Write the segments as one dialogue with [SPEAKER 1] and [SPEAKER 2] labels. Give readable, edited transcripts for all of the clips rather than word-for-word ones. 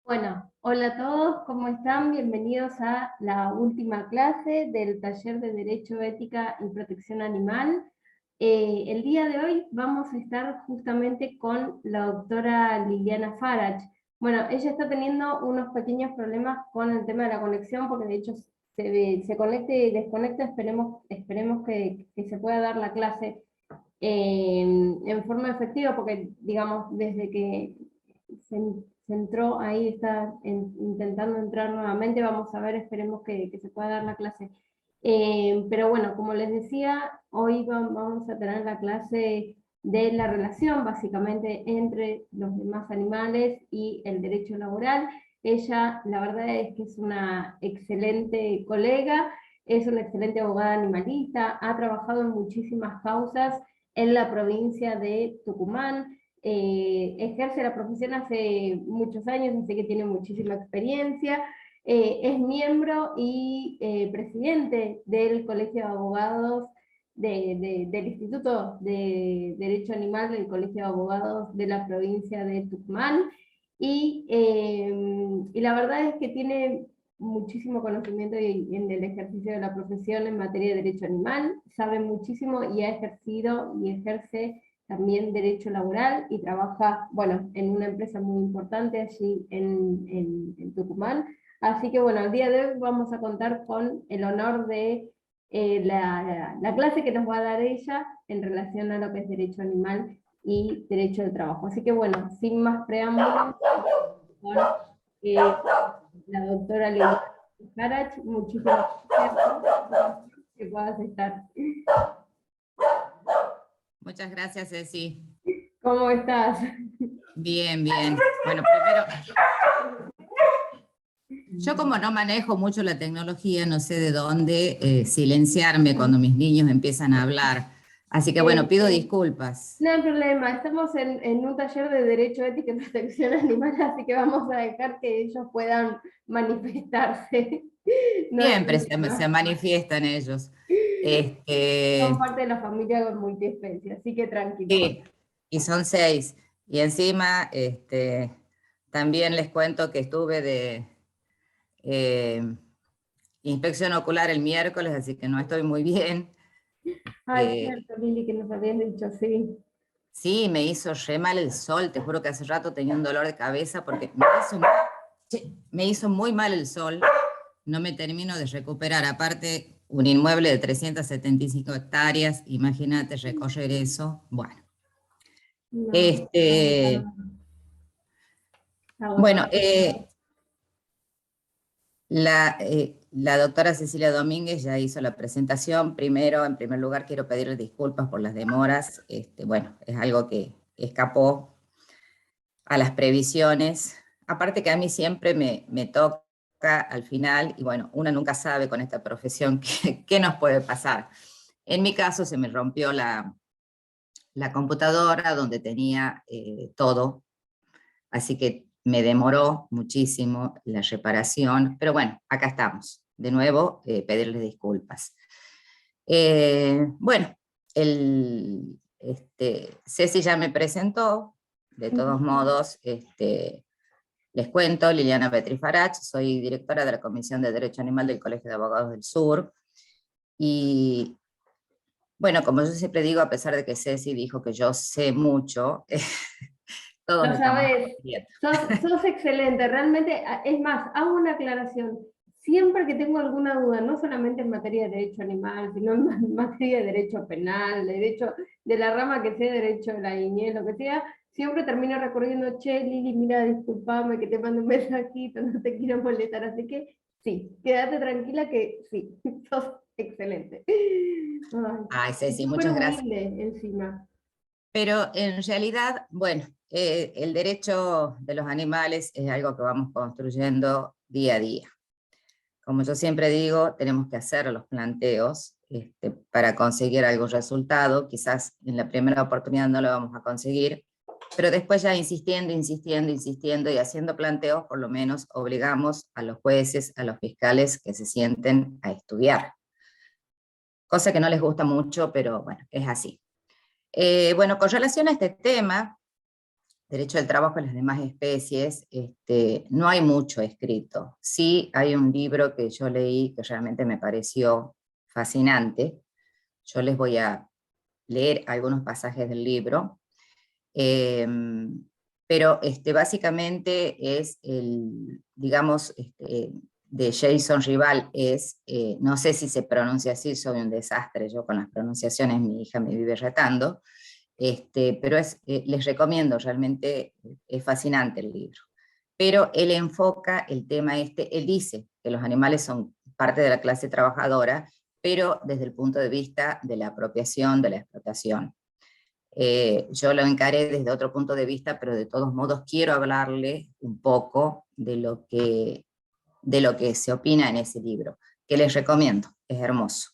[SPEAKER 1] Bueno, hola a todos, ¿cómo están? Bienvenidos a la última clase del taller de Derecho, Ética y Protección Animal. El día de hoy vamos a estar justamente con la doctora Liliana Farach. Bueno, ella está teniendo unos pequeños problemas con el tema de la conexión, porque de hecho se conecta y desconecta, esperemos que se pueda dar la clase en forma efectiva, porque digamos, desde que se, se entró, ahí está intentando entrar nuevamente, vamos a ver, esperemos que se pueda dar la clase. Pero bueno, como les decía, hoy vamos a tener la clase de la relación básicamente entre los demás animales y el derecho laboral. Ella, la verdad es que es una excelente colega, es una excelente abogada animalista, ha trabajado en muchísimas causas en la provincia de Tucumán, ejerce la profesión hace muchos años, así que tiene muchísima experiencia, es miembro y presidente del Colegio de Abogados del Instituto de Derecho Animal del Colegio de Abogados de la provincia de Tucumán, y la verdad es que tiene muchísimo conocimiento en el ejercicio de la profesión en materia de derecho animal, sabe muchísimo y ha ejercido y ejerce también derecho laboral y trabaja, bueno, en una empresa muy importante allí en Tucumán. Así que bueno, el día de hoy vamos a contar con el honor de la clase que nos va a dar ella en relación a lo que es derecho animal y derecho de trabajo. Así que bueno, sin más preámbulos, con la doctora Liliana Farach, muchísimas gracias que puedas estar.
[SPEAKER 2] Muchas gracias, Ceci.
[SPEAKER 1] ¿Cómo estás?
[SPEAKER 2] Bien, bien. Bueno, primero, yo como no manejo mucho la tecnología, no sé de dónde silenciarme cuando mis niños empiezan a hablar. Así que bueno, pido disculpas.
[SPEAKER 1] No hay problema, estamos en un taller de Derecho, Ética y Protección Animal, así que vamos a dejar que ellos puedan manifestarse. No hay
[SPEAKER 2] Siempre se
[SPEAKER 1] problema.
[SPEAKER 2] manifiestan ellos.
[SPEAKER 1] Son
[SPEAKER 2] Este,
[SPEAKER 1] parte de la familia multiespecie, así que tranquilo.
[SPEAKER 2] sí, y son 6. Y encima, también les cuento que estuve de inspección ocular el miércoles, así que no estoy muy bien.
[SPEAKER 1] Ay, cierto, Lili, que nos habías dicho, sí.
[SPEAKER 2] Sí, me hizo re mal el sol, te juro que hace rato tenía un dolor de cabeza porque me hizo muy mal el sol, no me termino de recuperar, aparte un inmueble de 375 hectáreas, imagínate recorrer eso, bueno.
[SPEAKER 1] No,
[SPEAKER 2] Este, bueno,
[SPEAKER 1] agotado.
[SPEAKER 2] la doctora Cecilia Domínguez ya hizo la presentación. Primero, en primer lugar, quiero pedirle disculpas por las demoras. Bueno, es algo que escapó a las previsiones. Aparte que a mí siempre me toca al final, y bueno, uno nunca sabe con esta profesión qué nos puede pasar. En mi caso se me rompió la computadora donde tenía todo, así que me demoró muchísimo la reparación, pero bueno, acá estamos. De nuevo, pedirles disculpas. Bueno, Ceci ya me presentó, de todos modos, les cuento, Liliana Petri Farach, soy directora de la Comisión de Derecho Animal del Colegio de Abogados del Sur, y bueno, como yo siempre digo, a pesar de que Ceci dijo que yo sé mucho, todos
[SPEAKER 1] Lo
[SPEAKER 2] estamos
[SPEAKER 1] sabes,
[SPEAKER 2] aprendiendo.
[SPEAKER 1] sos excelente, realmente, es más, hago una aclaración. Siempre que tengo alguna duda, no solamente en materia de derecho animal, sino en materia de derecho penal, de derecho de la rama que sea, derecho de la niñez, lo que sea, siempre termino recurriendo, che, Lili, mira, discúlpame que te mando un mensajito, no te quiero molestar, así que sí, quédate tranquila que sí, sos excelente. Ay,
[SPEAKER 2] Ay,
[SPEAKER 1] y
[SPEAKER 2] Ceci,
[SPEAKER 1] súper
[SPEAKER 2] muchas gracias.
[SPEAKER 1] humilde encima.
[SPEAKER 2] Pero en realidad, bueno, el derecho de los animales es algo que vamos construyendo día a día. Como yo siempre digo, tenemos que hacer los planteos para conseguir algún resultado. Quizás en la primera oportunidad no lo vamos a conseguir, pero después ya insistiendo, insistiendo, insistiendo y haciendo planteos, por lo menos obligamos a los jueces, a los fiscales que se sienten a estudiar. Cosa que no les gusta mucho, pero bueno, es así. Bueno, con relación a este tema, derecho del trabajo en las demás especies, no hay mucho escrito. Sí hay un libro que yo leí que realmente me pareció fascinante. Yo les voy a leer algunos pasajes del libro. Pero básicamente es digamos, de Jason Rival, no sé si se pronuncia así, soy un desastre, yo con las pronunciaciones mi hija me vive retando, pero les recomiendo, realmente es fascinante el libro. Pero él enfoca el tema él dice que los animales son parte de la clase trabajadora, pero desde el punto de vista de la apropiación, de la explotación. Yo lo encaré desde otro punto de vista, pero de todos modos quiero hablarle un poco de lo que se opina en ese libro, que les recomiendo, es hermoso.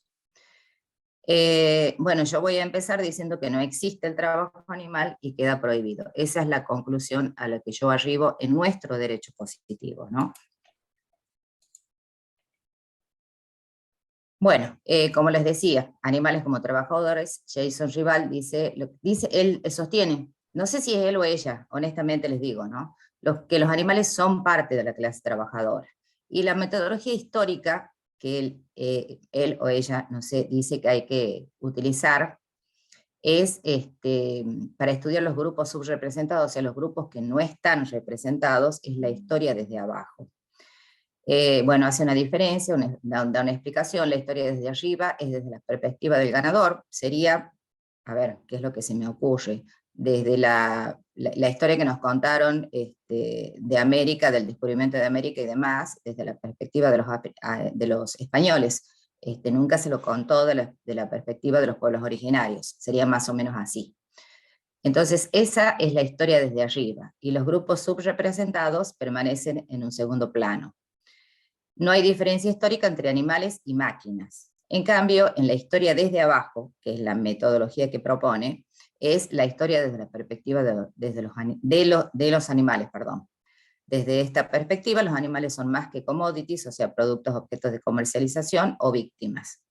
[SPEAKER 2] Bueno, yo voy a empezar diciendo que no existe el trabajo animal y queda prohibido. Esa es la conclusión a la que yo arribo en nuestro derecho positivo, ¿no? Bueno, como les decía, animales como trabajadores, Jason Rival él sostiene, no sé si es él o ella, honestamente les digo, ¿no? Que los animales son parte de la clase trabajadora. Y la metodología histórica que él o ella, no sé, dice que hay que utilizar es para estudiar los grupos subrepresentados, o sea, los grupos que no están representados, es la historia desde abajo. Bueno, hace una diferencia, da una explicación, la historia desde arriba es desde la perspectiva del ganador, sería, a ver, ¿qué es lo que se me ocurre? Desde la historia que nos contaron de América, del descubrimiento de América y demás, desde la perspectiva de los españoles. Nunca se lo contó de la perspectiva de los pueblos originarios, sería más o menos así. Entonces, esa es la historia desde arriba, y los grupos subrepresentados permanecen en un segundo plano. No hay diferencia histórica entre animales y máquinas. En cambio, en la historia desde abajo, que es la metodología que propone, es la historia desde la perspectiva de los animales. Perdón. Desde esta perspectiva, los animales son más que commodities, o sea, productos, objetos de comercialización o víctimas.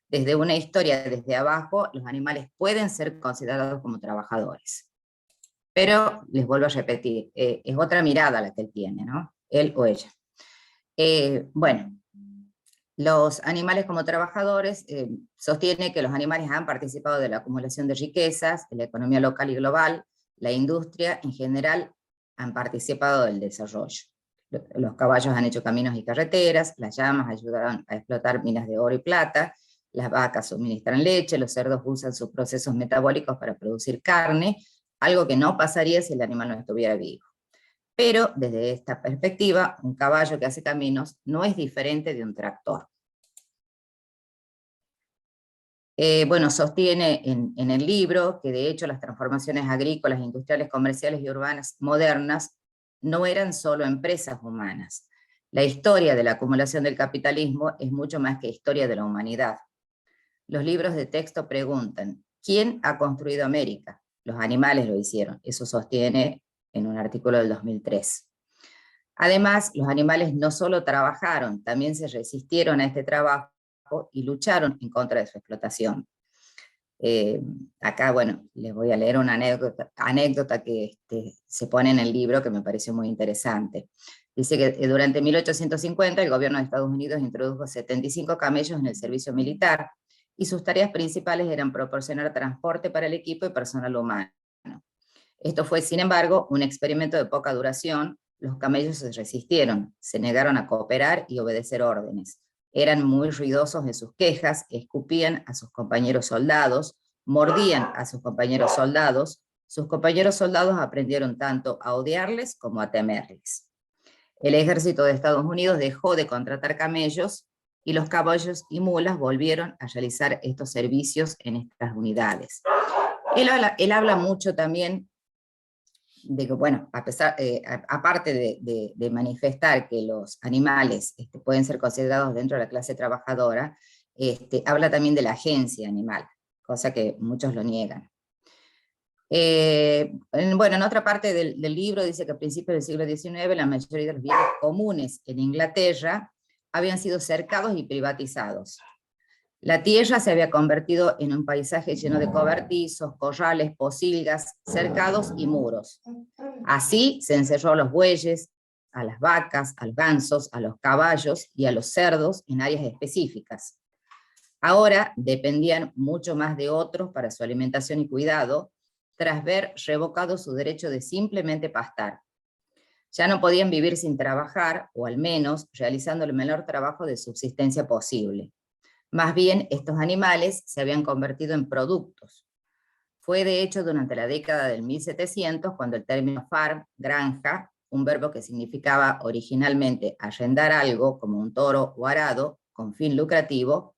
[SPEAKER 2] Desde una historia desde abajo, los animales pueden ser considerados como trabajadores. Pero, les vuelvo a repetir, es otra mirada la que él tiene, ¿no? Él o ella. Bueno, los animales como trabajadores sostiene que los animales han participado de la acumulación de riquezas, de la economía local y global, la industria en general han participado del desarrollo. Los caballos han hecho caminos y carreteras, las llamas ayudaron a explotar minas de oro y plata, las vacas suministran leche, los cerdos usan sus procesos metabólicos para producir carne, algo que no pasaría si el animal no estuviera vivo. Pero desde esta perspectiva, un caballo que hace caminos no es diferente de un tractor. Bueno, sostiene en el libro que de hecho las transformaciones agrícolas, industriales, comerciales y urbanas modernas no eran solo empresas humanas. La historia de la acumulación del capitalismo es mucho más que historia de la humanidad. Los libros de texto preguntan, ¿quién ha construido América? Los animales lo hicieron, eso sostiene en un artículo del 2003. Además, los animales no solo trabajaron, también se resistieron a este trabajo y lucharon en contra de su explotación. Acá, bueno, les voy a leer una anécdota que se pone en el libro que me pareció muy interesante. Dice que durante 1850 el gobierno de Estados Unidos introdujo 75 camellos en el servicio militar y sus tareas principales eran proporcionar transporte para el equipo y personal humano. Esto fue, sin embargo, un experimento de poca duración. Los camellos se resistieron, se negaron a cooperar y obedecer órdenes. Eran muy ruidosos en sus quejas, escupían a sus compañeros soldados, mordían a sus compañeros soldados. Sus compañeros soldados aprendieron tanto a odiarles como a temerles. El ejército de Estados Unidos dejó de contratar camellos y los caballos y mulas volvieron a realizar estos servicios en estas unidades. Él habla mucho también de que, bueno, aparte de manifestar que los animales pueden ser considerados dentro de la clase trabajadora, habla también de la agencia animal, cosa que muchos lo niegan. Bueno, en otra parte del libro dice que a principios del siglo XIX la mayoría de los bienes comunes en Inglaterra habían sido cercados y privatizados. La tierra se había convertido en un paisaje lleno de cobertizos, corrales, pocilgas, cercados y muros. Así se encerró a los bueyes, a las vacas, a los gansos, a los caballos y a los cerdos en áreas específicas. Ahora dependían mucho más de otros para su alimentación y cuidado, tras ver revocado su derecho de simplemente pastar. Ya no podían vivir sin trabajar, o al menos realizando el menor trabajo de subsistencia posible. Más bien, estos animales se habían convertido en productos. Fue de hecho durante la década del 1700 cuando el término farm, granja, un verbo que significaba originalmente arrendar algo como un toro o arado con fin lucrativo,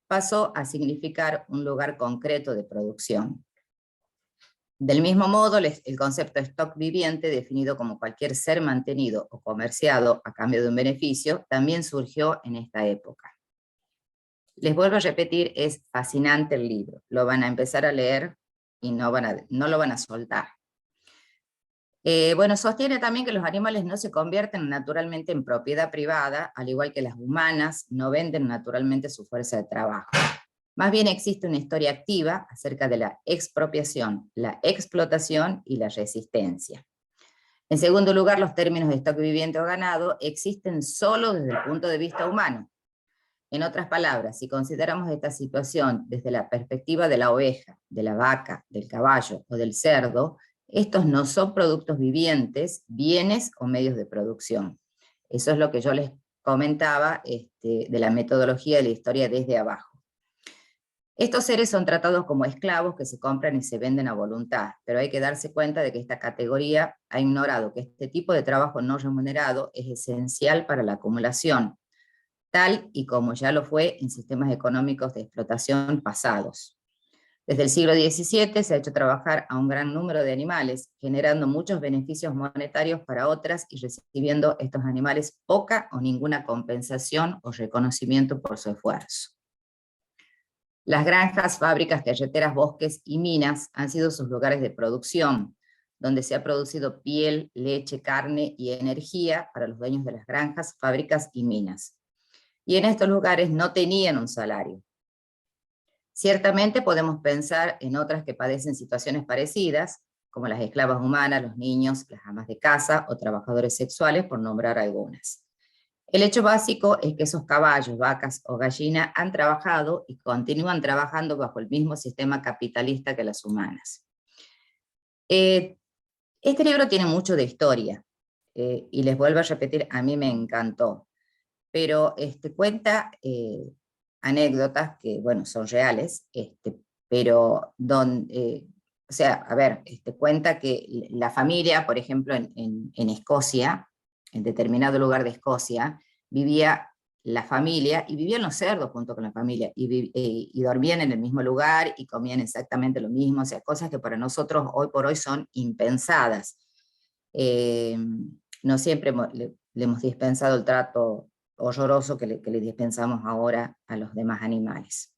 [SPEAKER 2] pasó a significar un lugar concreto de producción. Del mismo modo, el concepto de stock viviente, definido como cualquier ser mantenido o comerciado a cambio de un beneficio, también surgió en esta época. Les vuelvo a repetir, es fascinante el libro. Lo van a empezar a leer y no lo van a soltar. Bueno, sostiene también que los animales no se convierten naturalmente en propiedad privada, al igual que las humanas no venden naturalmente su fuerza de trabajo. Más bien existe una historia activa acerca de la expropiación, la explotación y la resistencia. En segundo lugar, los términos de stock viviente o ganado existen solo desde el punto de vista humano. En otras palabras, si consideramos esta situación desde la perspectiva de la oveja, de la vaca, del caballo o del cerdo, estos no son productos vivientes, bienes o medios de producción. Eso es lo que yo les comentaba de la metodología de la historia desde abajo. Estos seres son tratados como esclavos que se compran y se venden a voluntad, pero hay que darse cuenta de que esta categoría ha ignorado que este tipo de trabajo no remunerado es esencial para la acumulación, tal y como ya lo fue en sistemas económicos de explotación pasados. Desde el siglo XVII se ha hecho trabajar a un gran número de animales, generando muchos beneficios monetarios para otras y recibiendo estos animales poca o ninguna compensación o reconocimiento por su esfuerzo. Las granjas, fábricas, carreteras, bosques y minas han sido sus lugares de producción, donde se ha producido piel, leche, carne y energía para los dueños de las granjas, fábricas y minas. Y en estos lugares no tenían un salario. Ciertamente podemos pensar en otras que padecen situaciones parecidas, como las esclavas humanas, los niños, las amas de casa o trabajadores sexuales, por nombrar algunas. El hecho básico es que esos caballos, vacas o gallinas han trabajado y continúan trabajando bajo el mismo sistema capitalista que las humanas. Este libro tiene mucho de historia, y les vuelvo a repetir, a mí me encantó, pero cuenta anécdotas que, bueno, son reales, pero o sea, a ver, cuenta que la familia, por ejemplo, en Escocia, en determinado lugar de Escocia, vivía la familia, y vivían los cerdos junto con la familia, y dormían en el mismo lugar, y comían exactamente lo mismo, o sea, cosas que para nosotros hoy por hoy son impensadas. No siempre le hemos dispensado el trato horroroso que le dispensamos ahora a los demás animales.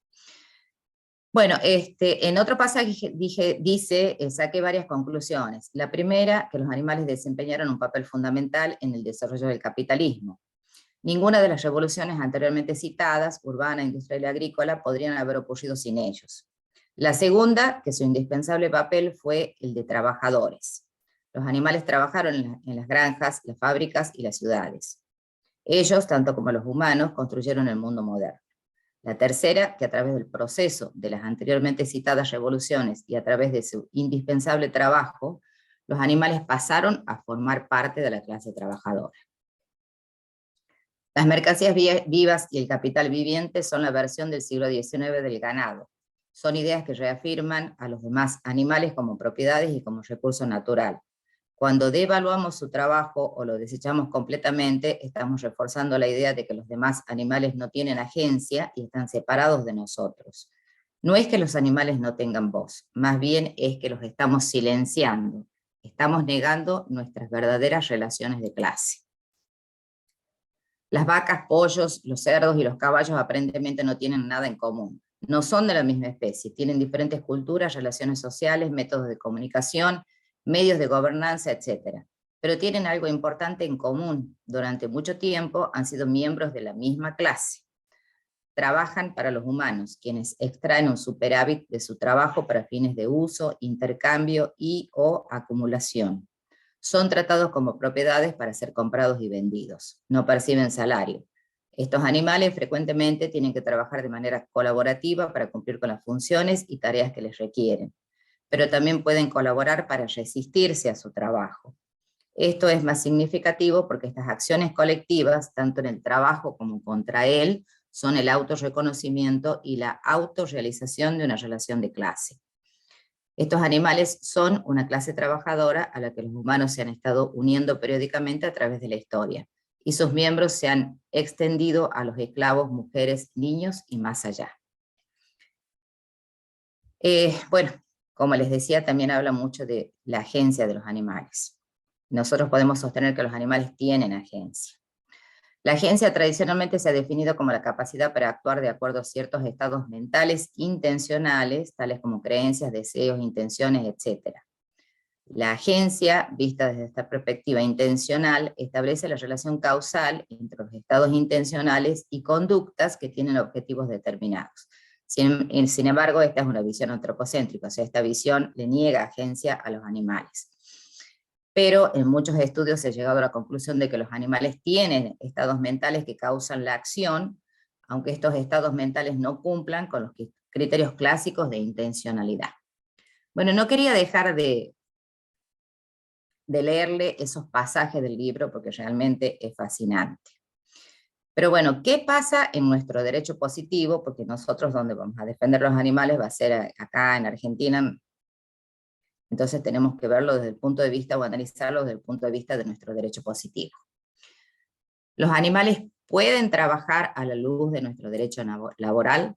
[SPEAKER 2] Bueno, en otro pasaje dice, saqué varias conclusiones. La primera, que los animales desempeñaron un papel fundamental en el desarrollo del capitalismo. Ninguna de las revoluciones anteriormente citadas, urbana, industrial y agrícola, podrían haber ocurrido sin ellos. La segunda, que su indispensable papel fue el de trabajadores. Los animales trabajaron en las granjas, las fábricas y las ciudades. Ellos, tanto como los humanos, construyeron el mundo moderno. La tercera, que a través del proceso de las anteriormente citadas revoluciones y a través de su indispensable trabajo, los animales pasaron a formar parte de la clase trabajadora. Las mercancías vivas y el capital viviente son la versión del siglo XIX del ganado. Son ideas que reafirman a los demás animales como propiedades y como recurso natural. Cuando devaluamos su trabajo o lo desechamos completamente, estamos reforzando la idea de que los demás animales no tienen agencia y están separados de nosotros. No es que los animales no tengan voz, más bien es que los estamos silenciando. Estamos negando nuestras verdaderas relaciones de clase. Las vacas, pollos, los cerdos y los caballos aparentemente no tienen nada en común. No son de la misma especie, tienen diferentes culturas, relaciones sociales, métodos de comunicación, medios de gobernanza, etc. Pero tienen algo importante en común. Durante mucho tiempo han sido miembros de la misma clase. trabajan para los humanos, quienes extraen un superávit de su trabajo para fines de uso, intercambio y o acumulación. Son tratados como propiedades para ser comprados y vendidos. No perciben salario. Estos animales frecuentemente tienen que trabajar de manera colaborativa para cumplir con las funciones y tareas que les requieren, pero también pueden colaborar para resistirse a su trabajo. Esto es más significativo porque estas acciones colectivas, tanto en el trabajo como contra él, son el autorreconocimiento y la autorrealización de una relación de clase. Estos animales son una clase trabajadora a la que los humanos se han estado uniendo periódicamente a través de la historia, y sus miembros se han extendido a los esclavos, mujeres, niños y más allá. Bueno, como les decía, también habla mucho de la agencia de los animales. Nosotros podemos sostener que los animales tienen agencia. La agencia tradicionalmente se ha definido como la capacidad para actuar de acuerdo a ciertos estados mentales intencionales, tales como creencias, deseos, intenciones, etc. La agencia, vista desde esta perspectiva intencional, establece la relación causal entre los estados intencionales y conductas que tienen objetivos determinados. Sin embargo, esta es una visión antropocéntrica, o sea, esta visión le niega agencia a los animales. Pero en muchos estudios se ha llegado a la conclusión de que los animales tienen estados mentales que causan la acción, aunque estos estados mentales no cumplan con los criterios clásicos de intencionalidad. Bueno, no quería dejar de leerle esos pasajes del libro porque realmente es fascinante. Pero bueno, ¿qué pasa en nuestro derecho positivo? Porque nosotros donde vamos a defender los animales va a ser acá en Argentina. Entonces tenemos que verlo desde el punto de vista o analizarlo desde el punto de vista de nuestro derecho positivo. Los animales pueden trabajar a la luz de nuestro derecho laboral.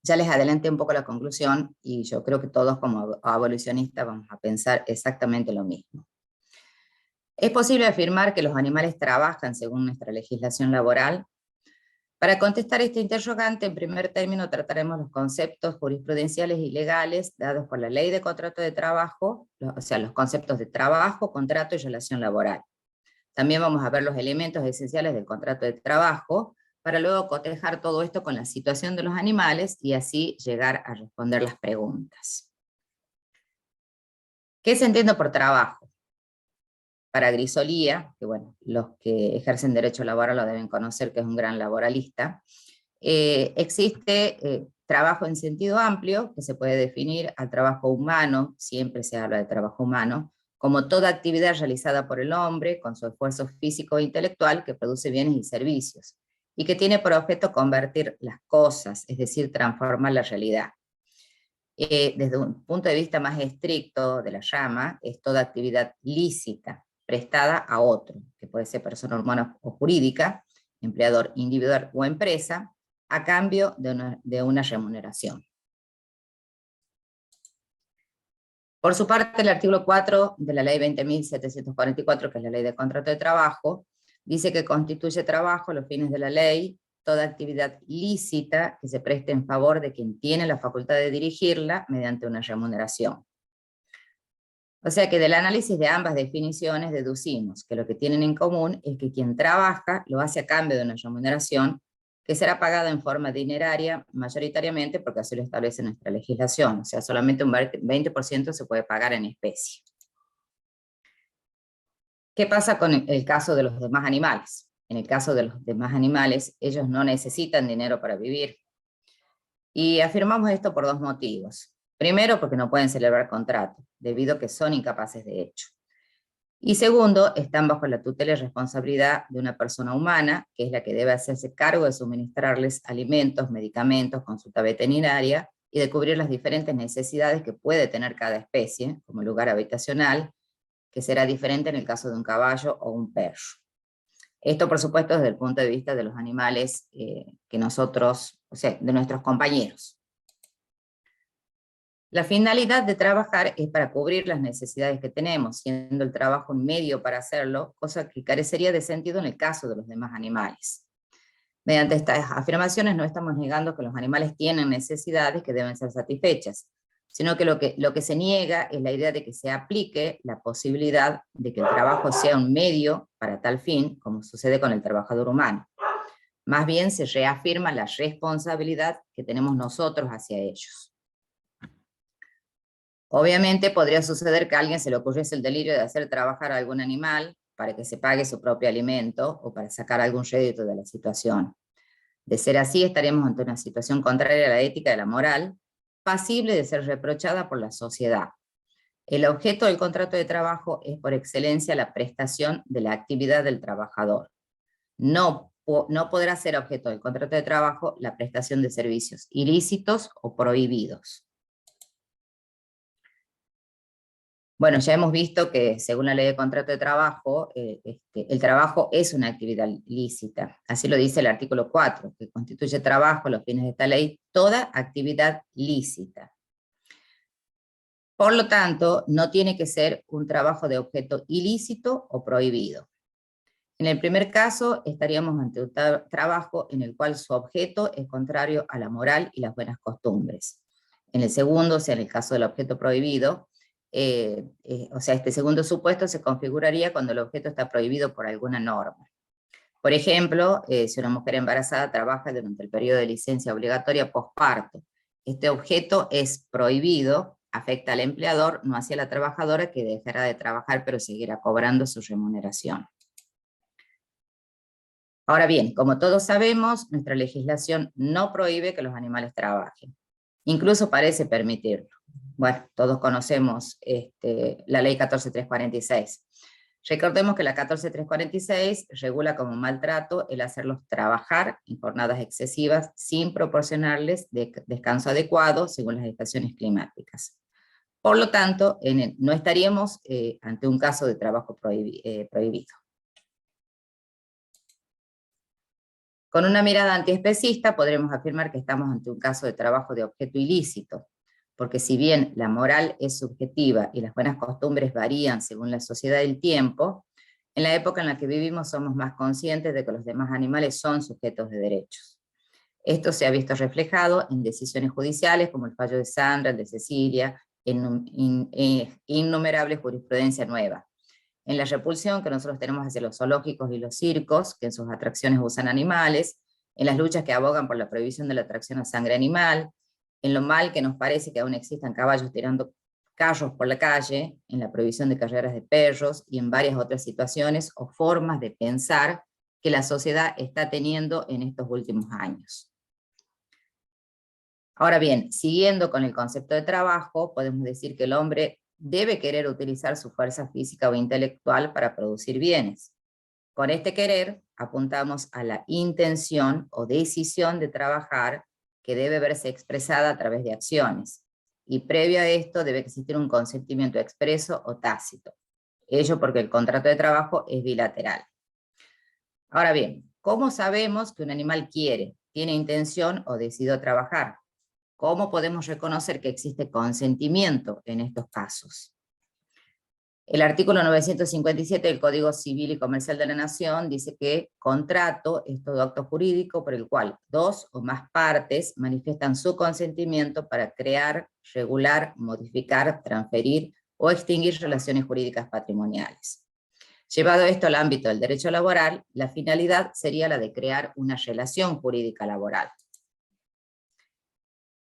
[SPEAKER 2] Ya les adelanté un poco la conclusión y yo creo que todos como abolicionistas vamos a pensar exactamente lo mismo. ¿Es posible afirmar que los animales trabajan según nuestra legislación laboral? Para contestar este interrogante, en primer término trataremos los conceptos jurisprudenciales y legales dados por la Ley de Contrato de Trabajo, o sea, los conceptos de trabajo, contrato y relación laboral. También vamos a ver los elementos esenciales del contrato de trabajo, para luego cotejar todo esto con la situación de los animales y así llegar a responder las preguntas. ¿Qué se entiende por trabajo? Para Grisolía, que bueno, los que ejercen derecho laboral lo deben conocer, que es un gran laboralista, existe trabajo en sentido amplio, que se puede definir al trabajo humano, siempre se habla de trabajo humano, como toda actividad realizada por el hombre, con su esfuerzo físico e intelectual, que produce bienes y servicios, y que tiene por objeto convertir las cosas, es decir, transformar la realidad. Desde un punto de vista más estricto de la llama, es toda actividad lícita, prestada a otro, que puede ser persona humana o jurídica, empleador individual o empresa, a cambio de una remuneración. Por su parte, el artículo 4 de la ley 20.744, que es la ley de contrato de trabajo, dice que constituye trabajo a los fines de la ley toda actividad lícita que se preste en favor de quien tiene la facultad de dirigirla mediante una remuneración. O sea que del análisis de ambas definiciones deducimos que lo que tienen en común es que quien trabaja lo hace a cambio de una remuneración que será pagada en forma dineraria mayoritariamente porque así lo establece nuestra legislación, o sea, solamente un 20% se puede pagar en especie. ¿Qué pasa con el caso de los demás animales? En el caso de los demás animales, ellos no necesitan dinero para vivir. Y afirmamos esto por dos motivos. Primero, porque no pueden celebrar contrato, debido a que son incapaces de hecho. Y segundo, están bajo la tutela y responsabilidad de una persona humana, que es la que debe hacerse cargo de suministrarles alimentos, medicamentos, consulta veterinaria, y de cubrir las diferentes necesidades que puede tener cada especie, como lugar habitacional, que será diferente en el caso de un caballo o un perro. Esto, por supuesto, desde el punto de vista de los animales que nosotros, o sea, de nuestros compañeros. La finalidad de trabajar es para cubrir las necesidades que tenemos, siendo el trabajo un medio para hacerlo, cosa que carecería de sentido en el caso de los demás animales. Mediante estas afirmaciones no estamos negando que los animales tienen necesidades que deben ser satisfechas, sino que lo que se niega es la idea de que se aplique la posibilidad de que el trabajo sea un medio para tal fin, como sucede con el trabajador humano. Más bien se reafirma la responsabilidad que tenemos nosotros hacia ellos. Obviamente podría suceder que a alguien se le ocurriese el delirio de hacer trabajar a algún animal para que se pague su propio alimento o para sacar algún rédito de la situación. De ser así, estaríamos ante una situación contraria a la ética y a la moral, pasible de ser reprochada por la sociedad. El objeto del contrato de trabajo es por excelencia la prestación de la actividad del trabajador. No podrá ser objeto del contrato de trabajo la prestación de servicios ilícitos o prohibidos. Bueno, ya hemos visto que según la ley de contrato de trabajo, el trabajo es una actividad lícita. Así lo dice el artículo 4, que constituye trabajo a los fines de esta ley toda actividad lícita. Por lo tanto, no tiene que ser un trabajo de objeto ilícito o prohibido. En el primer caso, estaríamos ante un trabajo en el cual su objeto es contrario a la moral y las buenas costumbres. En el segundo, o sea, en el caso del objeto prohibido, o sea, este segundo supuesto se configuraría cuando el objeto está prohibido por alguna norma. Por ejemplo, si una mujer embarazada trabaja durante el periodo de licencia obligatoria posparto, este objeto es prohibido, afecta al empleador, no hacia la trabajadora, que dejará de trabajar pero seguirá cobrando su remuneración. Ahora bien, como todos sabemos, nuestra legislación no prohíbe que los animales trabajen. Incluso parece permitirlo. Bueno, todos conocemos la ley 14346. Recordemos que la 14346 regula como maltrato el hacerlos trabajar en jornadas excesivas sin proporcionarles descanso adecuado según las estaciones climáticas. Por lo tanto, no estaríamos ante un caso de trabajo prohibido. Con una mirada antiespecista podremos afirmar que estamos ante un caso de trabajo de objeto ilícito, porque si bien la moral es subjetiva y las buenas costumbres varían según la sociedad del tiempo, en la época en la que vivimos somos más conscientes de que los demás animales son sujetos de derechos. Esto se ha visto reflejado en decisiones judiciales como el fallo de Sandra, el de Cecilia, en innumerables jurisprudencia nueva. En la repulsión que nosotros tenemos hacia los zoológicos y los circos, que en sus atracciones usan animales, en las luchas que abogan por la prohibición de la atracción a sangre animal, en lo mal que nos parece que aún existan caballos tirando carros por la calle, en la prohibición de carreras de perros y en varias otras situaciones o formas de pensar que la sociedad está teniendo en estos últimos años. Ahora bien, siguiendo con el concepto de trabajo, podemos decir que el hombre debe querer utilizar su fuerza física o intelectual para producir bienes. Con este querer apuntamos a la intención o decisión de trabajar que debe verse expresada a través de acciones. Y previo a esto debe existir un consentimiento expreso o tácito. Ello porque el contrato de trabajo es bilateral. Ahora bien, ¿cómo sabemos que un animal quiere, tiene intención o decidió trabajar? ¿Cómo podemos reconocer que existe consentimiento en estos casos? El artículo 957 del Código Civil y Comercial de la Nación dice que contrato es todo acto jurídico por el cual dos o más partes manifiestan su consentimiento para crear, regular, modificar, transferir o extinguir relaciones jurídicas patrimoniales. Llevado esto al ámbito del derecho laboral, la finalidad sería la de crear una relación jurídica laboral.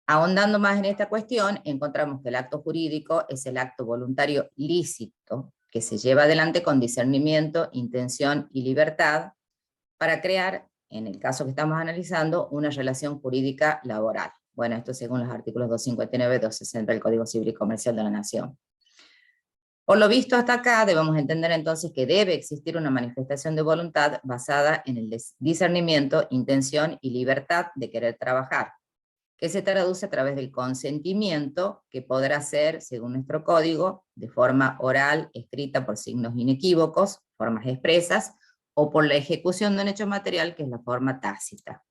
[SPEAKER 2] Ahondando más en esta cuestión, encontramos que el acto jurídico es el acto voluntario lícito que se lleva adelante con discernimiento, intención y libertad para crear, en el caso que estamos analizando, una relación jurídica laboral. Bueno, esto según los artículos 259 y 260 del Código Civil y Comercial de la Nación. Por lo visto hasta acá, debemos entender entonces que debe existir una manifestación de voluntad basada en el discernimiento, intención y libertad de querer trabajar, que se traduce a través del consentimiento, que podrá ser, según nuestro código, de forma oral, escrita por signos inequívocos, formas expresas, o por la ejecución de un hecho material, que es la forma tácita.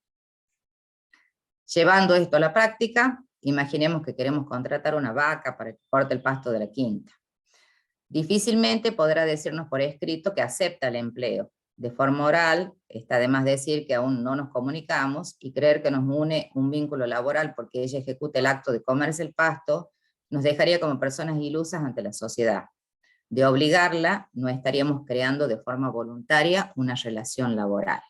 [SPEAKER 2] Llevando esto a la práctica, imaginemos que queremos contratar una vaca para que corte el pasto de la quinta. Difícilmente podrá decirnos por escrito que acepta el empleo. De forma oral, está de más decir que aún no nos comunicamos y creer que nos une un vínculo laboral porque ella ejecuta el acto de comerse el pasto, nos dejaría como personas ilusas ante la sociedad. De obligarla, no estaríamos creando de forma voluntaria una relación laboral.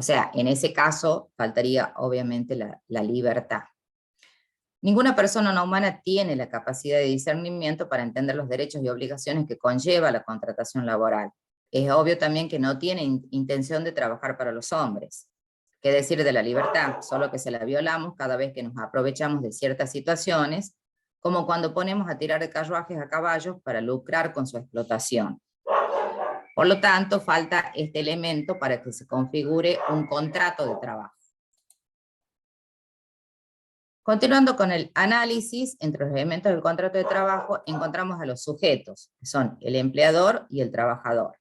[SPEAKER 2] O sea, en ese caso faltaría obviamente la libertad. Ninguna persona no humana tiene la capacidad de discernimiento para entender los derechos y obligaciones que conlleva la contratación laboral. Es obvio también que no tiene intención de trabajar para los hombres. ¿Qué decir de la libertad? Solo que se la violamos cada vez que nos aprovechamos de ciertas situaciones, como cuando ponemos a tirar de carruajes a caballos para lucrar con su explotación. Por lo tanto, falta este elemento para que se configure un contrato de trabajo. Continuando con el análisis, entre los elementos del contrato de trabajo encontramos a los sujetos, que son el empleador y el trabajador.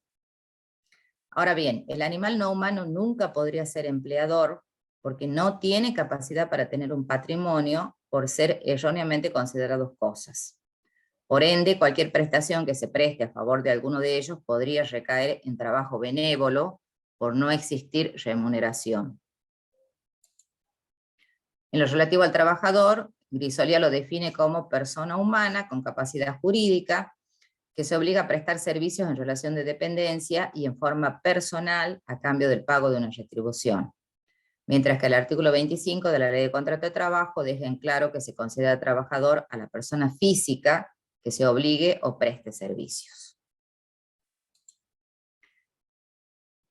[SPEAKER 2] Ahora bien, el animal no humano nunca podría ser empleador porque no tiene capacidad para tener un patrimonio por ser erróneamente considerados cosas. Por ende, cualquier prestación que se preste a favor de alguno de ellos podría recaer en trabajo benévolo por no existir remuneración. En lo relativo al trabajador, Grisolia lo define como persona humana con capacidad jurídica que se obliga a prestar servicios en relación de dependencia y en forma personal a cambio del pago de una retribución. Mientras que el artículo 25 de la Ley de Contrato de Trabajo deja en claro que se considera trabajador a la persona física que se obligue o preste servicios.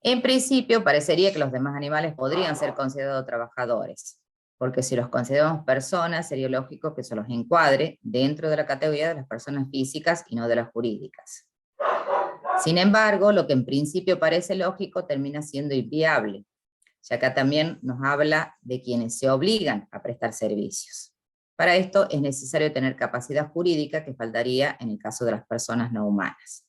[SPEAKER 2] En principio, parecería que los demás animales podrían ser considerados trabajadores, porque si los consideramos personas, sería lógico que se los encuadre dentro de la categoría de las personas físicas y no de las jurídicas. Sin embargo, lo que en principio parece lógico termina siendo inviable, ya que también nos habla de quienes se obligan a prestar servicios. Para esto es necesario tener capacidad jurídica que faltaría en el caso de las personas no humanas.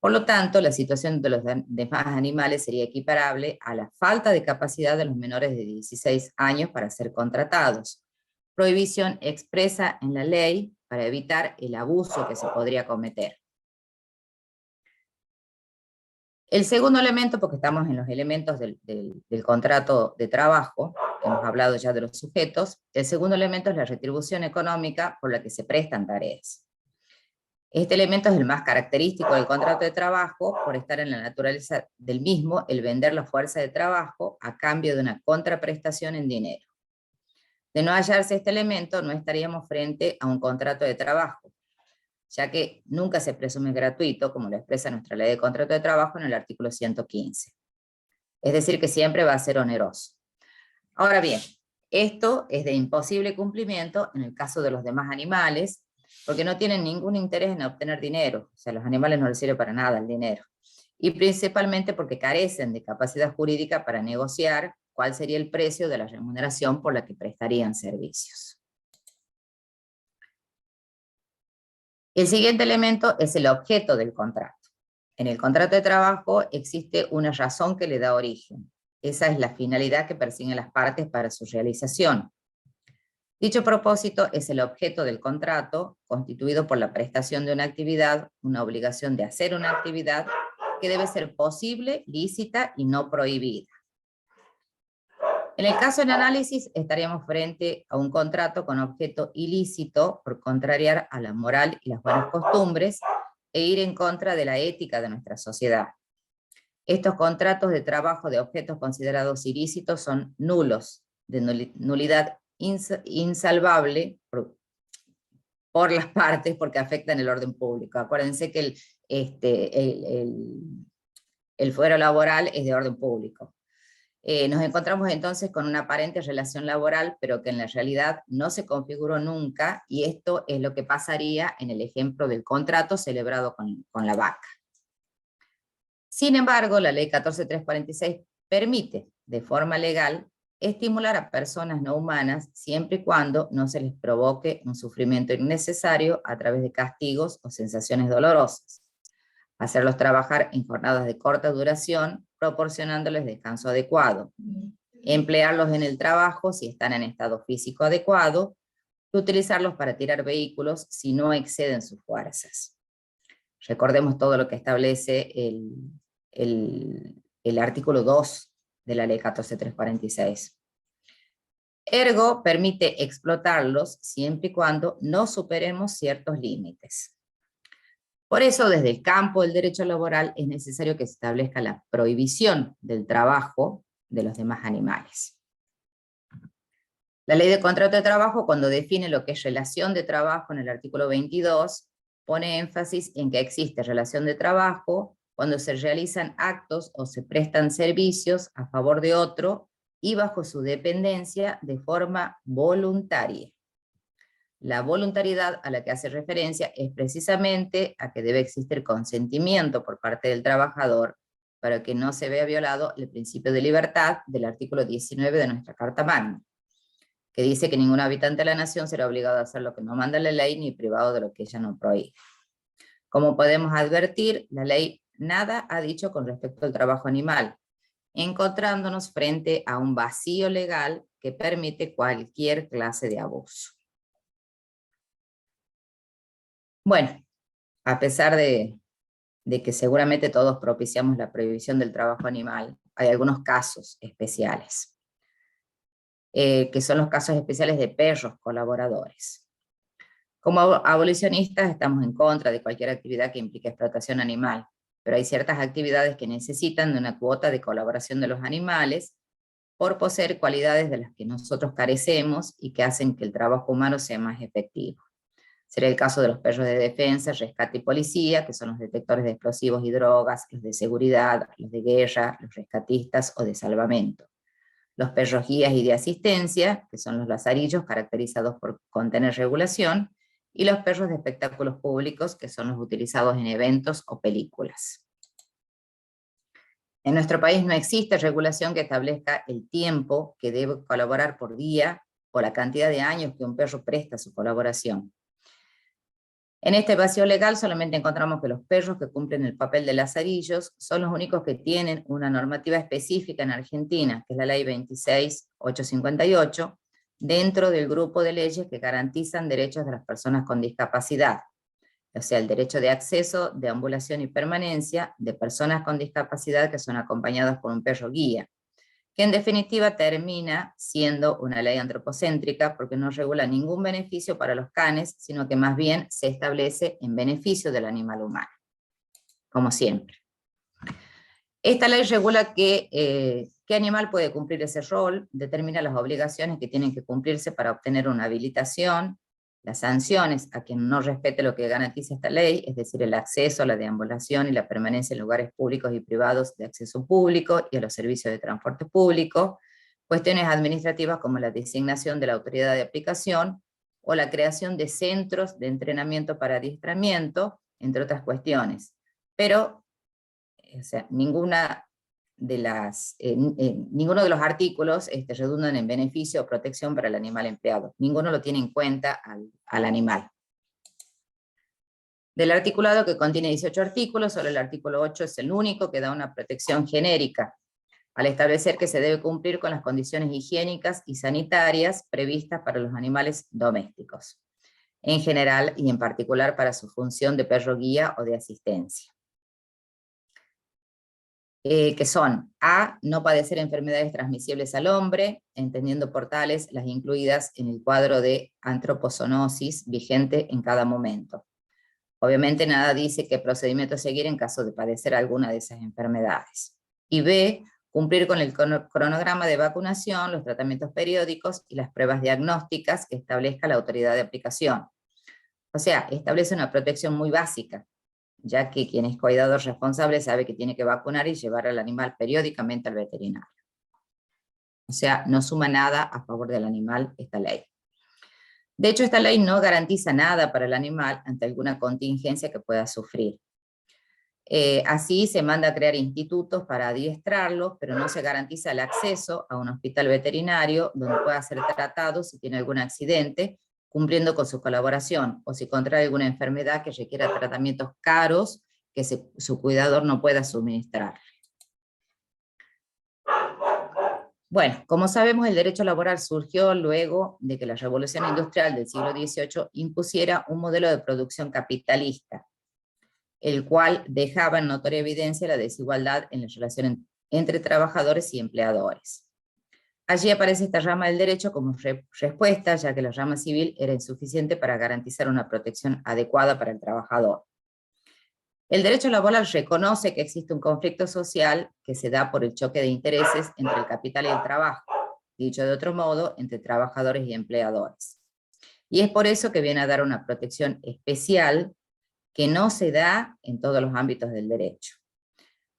[SPEAKER 2] Por lo tanto, la situación de los demás animales sería equiparable a la falta de capacidad de los menores de 16 años para ser contratados. Prohibición expresa en la ley para evitar el abuso que se podría cometer. El segundo elemento, porque estamos en los elementos del contrato de trabajo, que hemos hablado ya de los sujetos, el segundo elemento es la retribución económica por la que se prestan tareas. Este elemento es el más característico del contrato de trabajo por estar en la naturaleza del mismo el vender la fuerza de trabajo a cambio de una contraprestación en dinero. De no hallarse este elemento, no estaríamos frente a un contrato de trabajo, ya que nunca se presume gratuito, como lo expresa nuestra Ley de Contrato de Trabajo en el artículo 115. Es decir, que siempre va a ser oneroso. Ahora bien, esto es de imposible cumplimiento en el caso de los demás animales, porque no tienen ningún interés en obtener dinero, o sea, a los animales no les sirve para nada el dinero, y principalmente porque carecen de capacidad jurídica para negociar cuál sería el precio de la remuneración por la que prestarían servicios. El siguiente elemento es el objeto del contrato. En el contrato de trabajo existe una razón que le da origen. Esa es la finalidad que persiguen las partes para su realización. Dicho propósito es el objeto del contrato, constituido por la prestación de una actividad, una obligación de hacer una actividad que debe ser posible, lícita y no prohibida. En el caso del análisis, estaríamos frente a un contrato con objeto ilícito por contrariar a la moral y las buenas costumbres e ir en contra de la ética de nuestra sociedad. Estos contratos de trabajo de objetos considerados ilícitos son nulos, de nulidad insalvable por las partes porque afectan el orden público. Acuérdense que el fuero laboral es de orden público. Nos encontramos entonces con una aparente relación laboral, pero que en la realidad no se configuró nunca, y esto es lo que pasaría en el ejemplo del contrato celebrado con la vaca. Sin embargo, la ley 14.346 permite, de forma legal, estimular a personas no humanas siempre y cuando no se les provoque un sufrimiento innecesario a través de castigos o sensaciones dolorosas. Hacerlos trabajar en jornadas de corta duración, proporcionándoles descanso adecuado. Emplearlos en el trabajo si están en estado físico adecuado, y utilizarlos para tirar vehículos si no exceden sus fuerzas. Recordemos todo lo que establece el artículo 2 de la ley 14.346. Ergo, permite explotarlos siempre y cuando no superemos ciertos límites. Por eso, desde el campo del derecho laboral es necesario que se establezca la prohibición del trabajo de los demás animales. La ley de contrato de trabajo, cuando define lo que es relación de trabajo en el artículo 22, pone énfasis en que existe relación de trabajo cuando se realizan actos o se prestan servicios a favor de otro y bajo su dependencia de forma voluntaria. La voluntariedad a la que hace referencia es precisamente a que debe existir consentimiento por parte del trabajador para que no se vea violado el principio de libertad del artículo 19 de nuestra Carta Magna, que dice que ningún habitante de la nación será obligado a hacer lo que no manda la ley ni privado de lo que ella no prohíbe. Como podemos advertir, la ley nada ha dicho con respecto al trabajo animal, encontrándonos frente a un vacío legal que permite cualquier clase de abuso. Bueno, a pesar de que seguramente todos propiciamos la prohibición del trabajo animal, hay algunos casos especiales, que son los casos especiales de perros colaboradores. Como abolicionistas estamos en contra de cualquier actividad que implique explotación animal, pero hay ciertas actividades que necesitan de una cuota de colaboración de los animales por poseer cualidades de las que nosotros carecemos y que hacen que el trabajo humano sea más efectivo. Sería el caso de los perros de defensa, rescate y policía, que son los detectores de explosivos y drogas, los de seguridad, los de guerra, los rescatistas o de salvamento. Los perros guías y de asistencia, que son los lazarillos, caracterizados por contener regulación, y los perros de espectáculos públicos, que son los utilizados en eventos o películas. En nuestro país no existe regulación que establezca el tiempo que debe colaborar por día o la cantidad de años que un perro presta su colaboración. En este vacío legal solamente encontramos que los perros que cumplen el papel de lazarillos son los únicos que tienen una normativa específica en Argentina, que es la ley 26.858, dentro del grupo de leyes que garantizan derechos de las personas con discapacidad, o sea, el derecho de acceso, deambulación y permanencia de personas con discapacidad que son acompañadas por un perro guía, que en definitiva termina siendo una ley antropocéntrica porque no regula ningún beneficio para los canes, sino que más bien se establece en beneficio del animal humano, como siempre. Esta ley regula qué animal puede cumplir ese rol, determina las obligaciones que tienen que cumplirse para obtener una habilitación, las sanciones a quien no respete lo que garantiza esta ley, es decir, el acceso, la deambulación y la permanencia en lugares públicos y privados de acceso público y a los servicios de transporte público, cuestiones administrativas como la designación de la autoridad de aplicación o la creación de centros de entrenamiento para adiestramiento, entre otras cuestiones. Pero, o sea, ninguno de los artículos redundan en beneficio o protección para el animal empleado. Ninguno lo tiene en cuenta al animal. Del articulado, que contiene 18 artículos, solo el artículo 8 es el único que da una protección genérica, al establecer que se debe cumplir con las condiciones higiénicas y sanitarias previstas para los animales domésticos, en general y en particular para su función de perro guía o de asistencia. Que son: A, no padecer enfermedades transmisibles al hombre, entendiendo por tales las incluidas en el cuadro de antropozoonosis vigente en cada momento. Obviamente nada dice qué procedimiento seguir en caso de padecer alguna de esas enfermedades. Y B, cumplir con el cronograma de vacunación, los tratamientos periódicos y las pruebas diagnósticas que establezca la autoridad de aplicación. O sea, establece una protección muy básica, ya que quien es cuidador responsable sabe que tiene que vacunar y llevar al animal periódicamente al veterinario. O sea, no suma nada a favor del animal esta ley. De hecho, esta ley no garantiza nada para el animal ante alguna contingencia que pueda sufrir. Así se manda a crear institutos para adiestrarlos, pero no se garantiza el acceso a un hospital veterinario donde pueda ser tratado si tiene algún accidente, cumpliendo con su colaboración, o si contrae alguna enfermedad que requiera tratamientos caros que su cuidador no pueda suministrar. Bueno, como sabemos, el derecho laboral surgió luego de que la revolución industrial del siglo XVIII impusiera un modelo de producción capitalista, el cual dejaba en notoria evidencia la desigualdad en la relación entre trabajadores y empleadores. Allí aparece esta rama del derecho como respuesta, ya que la rama civil era insuficiente para garantizar una protección adecuada para el trabajador. El derecho laboral reconoce que existe un conflicto social que se da por el choque de intereses entre el capital y el trabajo, dicho de otro modo, entre trabajadores y empleadores. Y es por eso que viene a dar una protección especial que no se da en todos los ámbitos del derecho.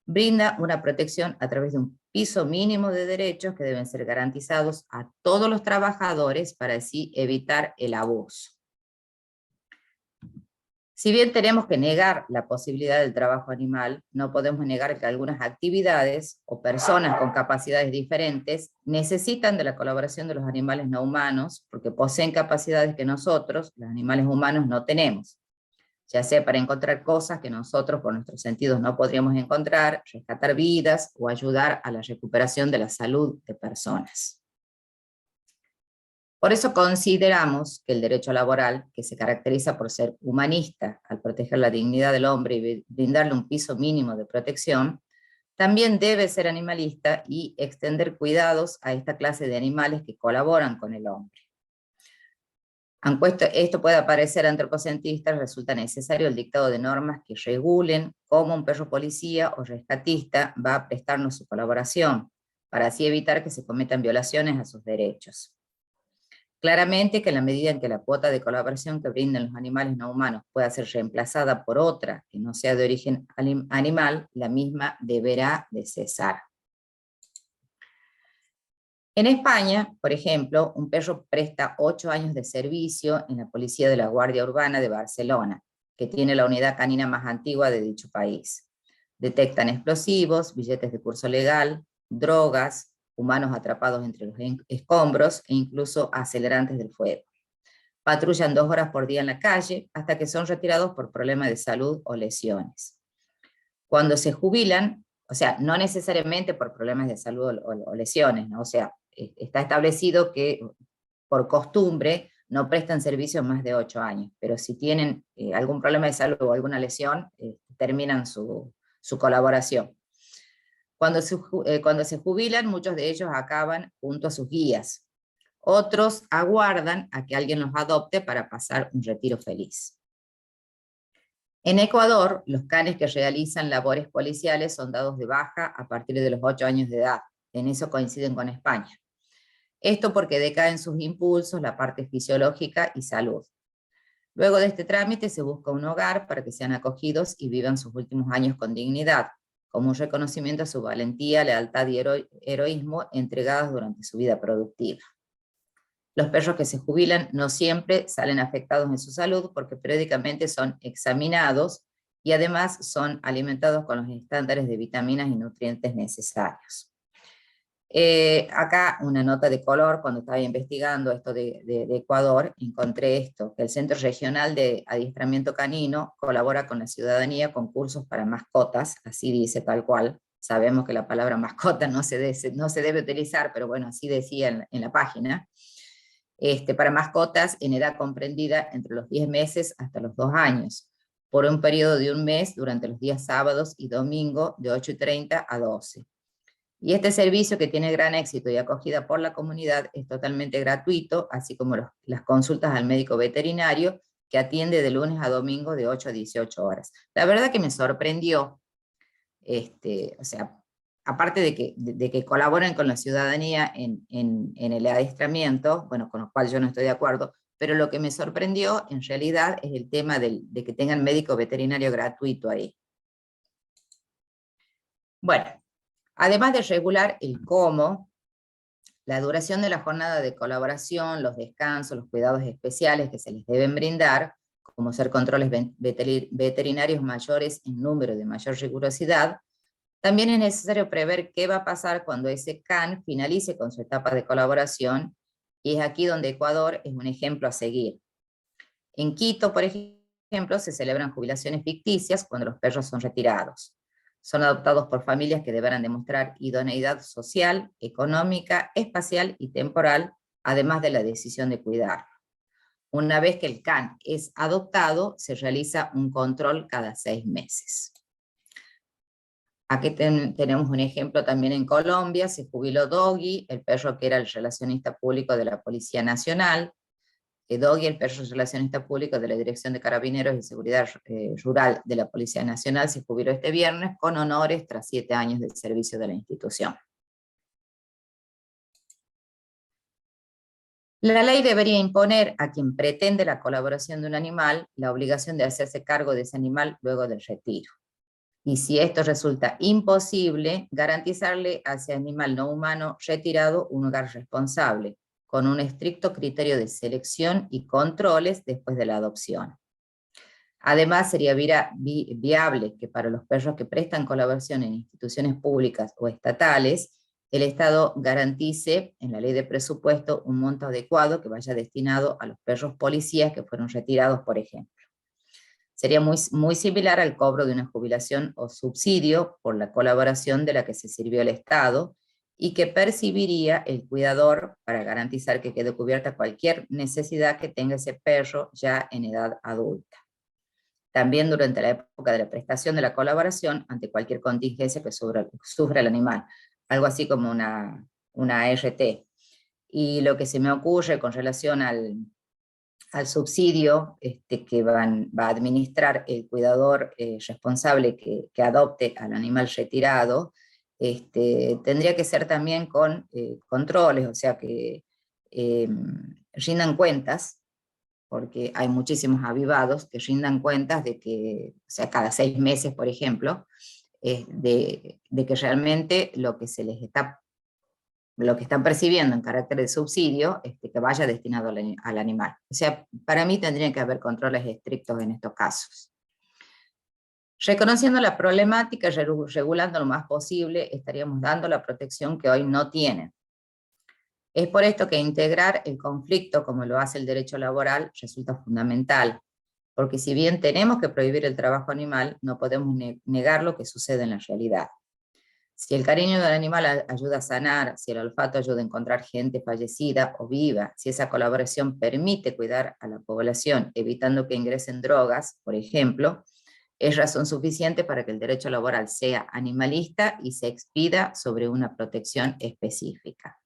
[SPEAKER 2] Brinda una protección a través de un piso mínimo de derechos que deben ser garantizados a todos los trabajadores para así evitar el abuso. Si bien tenemos que negar la posibilidad del trabajo animal, no podemos negar que algunas actividades o personas con capacidades diferentes necesitan de la colaboración de los animales no humanos porque poseen capacidades que nosotros, los animales humanos, no tenemos, ya sea para encontrar cosas que nosotros por nuestros sentidos no podríamos encontrar, rescatar vidas o ayudar a la recuperación de la salud de personas. Por eso consideramos que el derecho laboral, que se caracteriza por ser humanista al proteger la dignidad del hombre y brindarle un piso mínimo de protección, también debe ser animalista y extender cuidados a esta clase de animales que colaboran con el hombre. Aunque esto pueda parecer antropocentrista, resulta necesario el dictado de normas que regulen cómo un perro policía o rescatista va a prestarnos su colaboración, para así evitar que se cometan violaciones a sus derechos. Claramente que en la medida en que la cuota de colaboración que brindan los animales no humanos pueda ser reemplazada por otra que no sea de origen animal, la misma deberá de cesar. En España, por ejemplo, un perro presta 8 años de servicio en la Policía de la Guardia Urbana de Barcelona, que tiene la unidad canina más antigua de dicho país. Detectan explosivos, billetes de curso legal, drogas, humanos atrapados entre los escombros e incluso acelerantes del fuego. Patrullan 2 horas por día en la calle hasta que son retirados por problemas de salud o lesiones. Cuando se jubilan, o sea, no necesariamente por problemas de salud o lesiones, ¿no? O sea, está establecido que por costumbre no prestan servicio más de 8 años, pero si tienen algún problema de salud o alguna lesión, terminan su colaboración. Cuando se jubilan, muchos de ellos acaban junto a sus guías. Otros aguardan a que alguien los adopte para pasar un retiro feliz. En Ecuador, los canes que realizan labores policiales son dados de baja a partir de los 8 años de edad. En eso coinciden con España. Esto porque decaen sus impulsos, la parte fisiológica y salud. Luego de este trámite se busca un hogar para que sean acogidos y vivan sus últimos años con dignidad, como un reconocimiento a su valentía, lealtad y heroísmo entregados durante su vida productiva. Los perros que se jubilan no siempre salen afectados en su salud porque periódicamente son examinados y además son alimentados con los estándares de vitaminas y nutrientes necesarios. Acá una nota de color, cuando estaba investigando esto de Ecuador, encontré esto, que el Centro Regional de Adiestramiento Canino colabora con la ciudadanía con cursos para mascotas, así dice tal cual. Sabemos que la palabra mascota no se debe utilizar, pero bueno, así decía en la página. Para mascotas en edad comprendida entre los 10 meses hasta los 2 años, por un periodo de 1 mes durante los días sábados y domingo de 8:30 a 12. Y este servicio, que tiene gran éxito y acogida por la comunidad, es totalmente gratuito, así como las consultas al médico veterinario, que atiende de lunes a domingo de 8 a 18 horas. La verdad que me sorprendió, o sea, aparte de que colaboren con la ciudadanía en el adiestramiento, bueno, con lo cual yo no estoy de acuerdo, pero lo que me sorprendió en realidad es el tema de que tengan médico veterinario gratuito ahí. Bueno, además de regular el cómo, la duración de la jornada de colaboración, los descansos, los cuidados especiales que se les deben brindar, como ser controles veterinarios mayores en número de mayor rigurosidad, también es necesario prever qué va a pasar cuando ese CAN finalice con su etapa de colaboración, y es aquí donde Ecuador es un ejemplo a seguir. En Quito, por ejemplo, se celebran jubilaciones ficticias cuando los perros son retirados. Son adoptados por familias que deberán demostrar idoneidad social, económica, espacial y temporal, además de la decisión de cuidarlo. Una vez que el CAN es adoptado, se realiza un control cada 6 meses. Aquí tenemos un ejemplo también en Colombia. Se jubiló Doggy, el perro que era el relacionista público de la Policía Nacional. Doggy, el perro relacionista público de la Dirección de Carabineros y Seguridad Rural de la Policía Nacional, se jubiló este viernes con honores tras 7 años de servicio de la institución. La ley debería imponer a quien pretende la colaboración de un animal la obligación de hacerse cargo de ese animal luego del retiro. Y si esto resulta imposible, garantizarle a ese animal no humano retirado un hogar responsable, con un estricto criterio de selección y controles después de la adopción. Además, sería viable que para los perros que prestan colaboración en instituciones públicas o estatales, el Estado garantice en la ley de presupuesto un monto adecuado que vaya destinado a los perros policías que fueron retirados, por ejemplo. Sería muy similar al cobro de una jubilación o subsidio por la colaboración de la que se sirvió el Estado, y que percibiría el cuidador para garantizar que quede cubierta cualquier necesidad que tenga ese perro ya en edad adulta. También durante la época de la prestación de la colaboración ante cualquier contingencia que sufra el animal, algo así como una ART. Y lo que se me ocurre con relación al subsidio que va a administrar el cuidador responsable que adopte al animal retirado, tendría que ser también con controles, o sea, que rindan cuentas, porque hay muchísimos avivados que rindan cuentas de que, o sea, cada 6 meses, por ejemplo, de que realmente lo que están percibiendo en carácter de subsidio, que vaya destinado al animal. O sea, para mí tendrían que haber controles estrictos en estos casos. Reconociendo la problemática y regulando lo más posible, estaríamos dando la protección que hoy no tienen. Es por esto que integrar el conflicto, como lo hace el derecho laboral, resulta fundamental, porque si bien tenemos que prohibir el trabajo animal, no podemos negar lo que sucede en la realidad. Si el cariño del animal ayuda a sanar, si el olfato ayuda a encontrar gente fallecida o viva, si esa colaboración permite cuidar a la población, evitando que ingresen drogas, por ejemplo, es razón suficiente para que el derecho laboral sea animalista y se expida sobre una protección específica.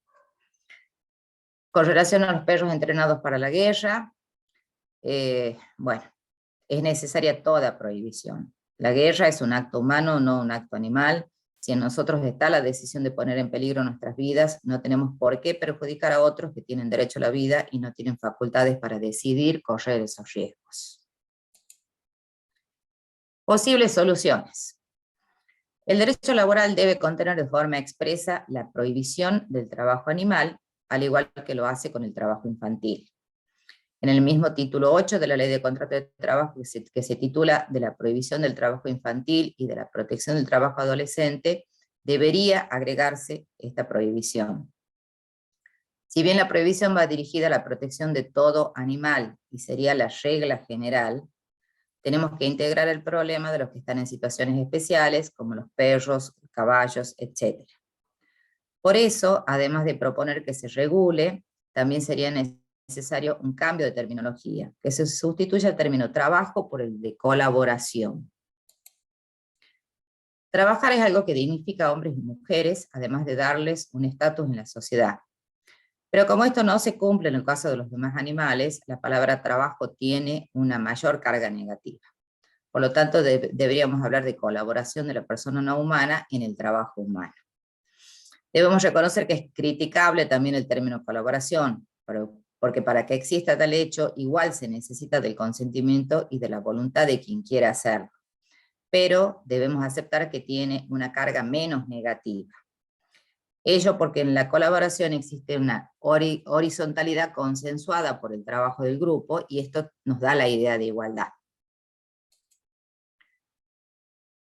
[SPEAKER 2] Con relación a los perros entrenados para la guerra, bueno, es necesaria toda prohibición. La guerra es un acto humano, no un acto animal. Si en nosotros está la decisión de poner en peligro nuestras vidas, no tenemos por qué perjudicar a otros que tienen derecho a la vida y no tienen facultades para decidir correr esos riesgos. Posibles soluciones. El derecho laboral debe contener de forma expresa la prohibición del trabajo animal, al igual que lo hace con el trabajo infantil. En el mismo título 8 de la Ley de Contrato de Trabajo, que se titula de la prohibición del trabajo infantil y de la protección del trabajo adolescente, debería agregarse esta prohibición. Si bien la prohibición va dirigida a la protección de todo animal y sería la regla general, tenemos que integrar el problema de los que están en situaciones especiales, como los perros, caballos, etc. Por eso, además de proponer que se regule, también sería necesario un cambio de terminología, que se sustituya el término trabajo por el de colaboración. Trabajar es algo que dignifica a hombres y mujeres, además de darles un estatus en la sociedad. Pero como esto no se cumple en el caso de los demás animales, la palabra trabajo tiene una mayor carga negativa. Por lo tanto, deberíamos hablar de colaboración de la persona no humana en el trabajo humano. Debemos reconocer que es criticable también el término colaboración, porque para que exista tal hecho, igual se necesita del consentimiento y de la voluntad de quien quiera hacerlo. Pero debemos aceptar que tiene una carga menos negativa. Ello porque en la colaboración existe una horizontalidad consensuada por el trabajo del grupo, y esto nos da la idea de igualdad.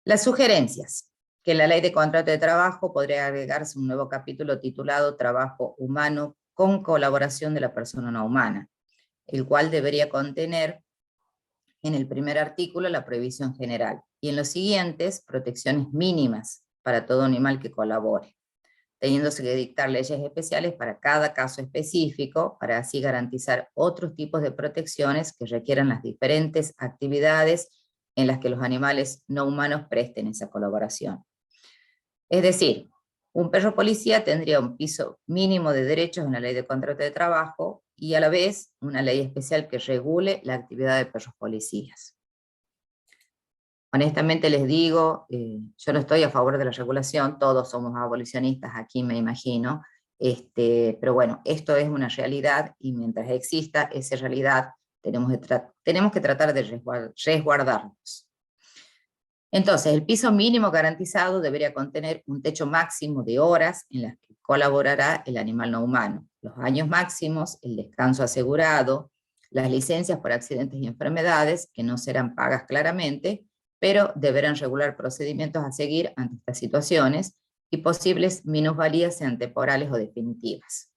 [SPEAKER 2] Las sugerencias. Que en la Ley de Contrato de Trabajo podría agregarse un nuevo capítulo titulado Trabajo Humano con colaboración de la persona no humana, el cual debería contener en el primer artículo la prohibición general, y en los siguientes protecciones mínimas para todo animal que colabore, teniéndose que dictar leyes especiales para cada caso específico, para así garantizar otros tipos de protecciones que requieran las diferentes actividades en las que los animales no humanos presten esa colaboración. Es decir, un perro policía tendría un piso mínimo de derechos en la Ley de Contrato de Trabajo, y a la vez una ley especial que regule la actividad de perros policías. Honestamente les digo, yo no estoy a favor de la regulación, todos somos abolicionistas aquí me imagino, pero bueno, esto es una realidad y mientras exista esa realidad tenemos que tratar de resguardarnos. Entonces, el piso mínimo garantizado debería contener un techo máximo de horas en las que colaborará el animal no humano, los años máximos, el descanso asegurado, las licencias por accidentes y enfermedades, que no serán pagas claramente, pero deberán regular procedimientos a seguir ante estas situaciones y posibles minusvalías sean temporales o definitivas.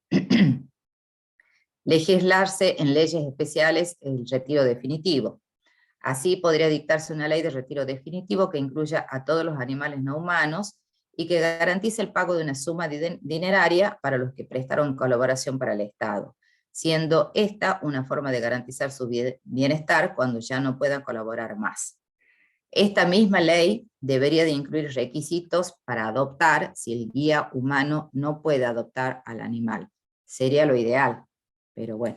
[SPEAKER 2] Legislarse en leyes especiales el retiro definitivo. Así podría dictarse una ley de retiro definitivo que incluya a todos los animales no humanos y que garantice el pago de una suma dineraria para los que prestaron colaboración para el Estado, siendo esta una forma de garantizar su bienestar cuando ya no puedan colaborar más. Esta misma ley debería de incluir requisitos para adoptar si el guía humano no puede adoptar al animal. Sería lo ideal, pero bueno.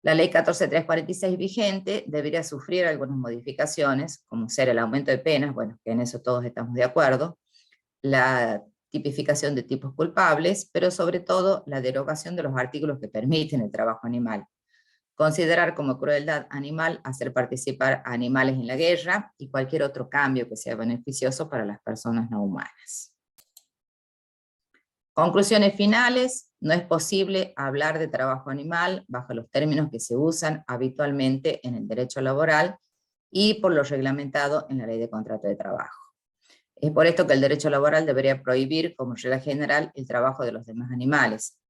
[SPEAKER 2] La ley 14346 vigente debería sufrir algunas modificaciones, como ser el aumento de penas, bueno, que en eso todos estamos de acuerdo, la tipificación de tipos culpables, pero sobre todo la derogación de los artículos que permiten el trabajo animal. Considerar como crueldad animal hacer participar a animales en la guerra y cualquier otro cambio que sea beneficioso para las personas no humanas. Conclusiones finales: no es posible hablar de trabajo animal bajo los términos que se usan habitualmente en el derecho laboral y por lo reglamentado en la ley de contrato de trabajo. Es por esto que el derecho laboral debería prohibir como regla general el trabajo de los demás animales,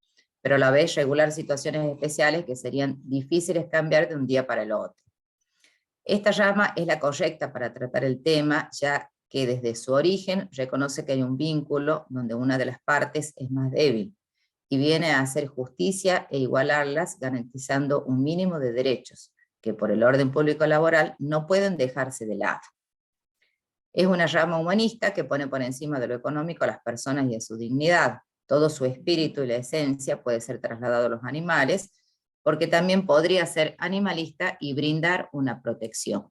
[SPEAKER 2] pero a la vez regular situaciones especiales que serían difíciles cambiar de un día para el otro. Esta rama es la correcta para tratar el tema, ya que desde su origen reconoce que hay un vínculo donde una de las partes es más débil, y viene a hacer justicia e igualarlas garantizando un mínimo de derechos, que por el orden público laboral no pueden dejarse de lado. Es una rama humanista que pone por encima de lo económico a las personas y a su dignidad. Todo su espíritu y la esencia puede ser trasladado a los animales, porque también podría ser animalista y brindar una protección.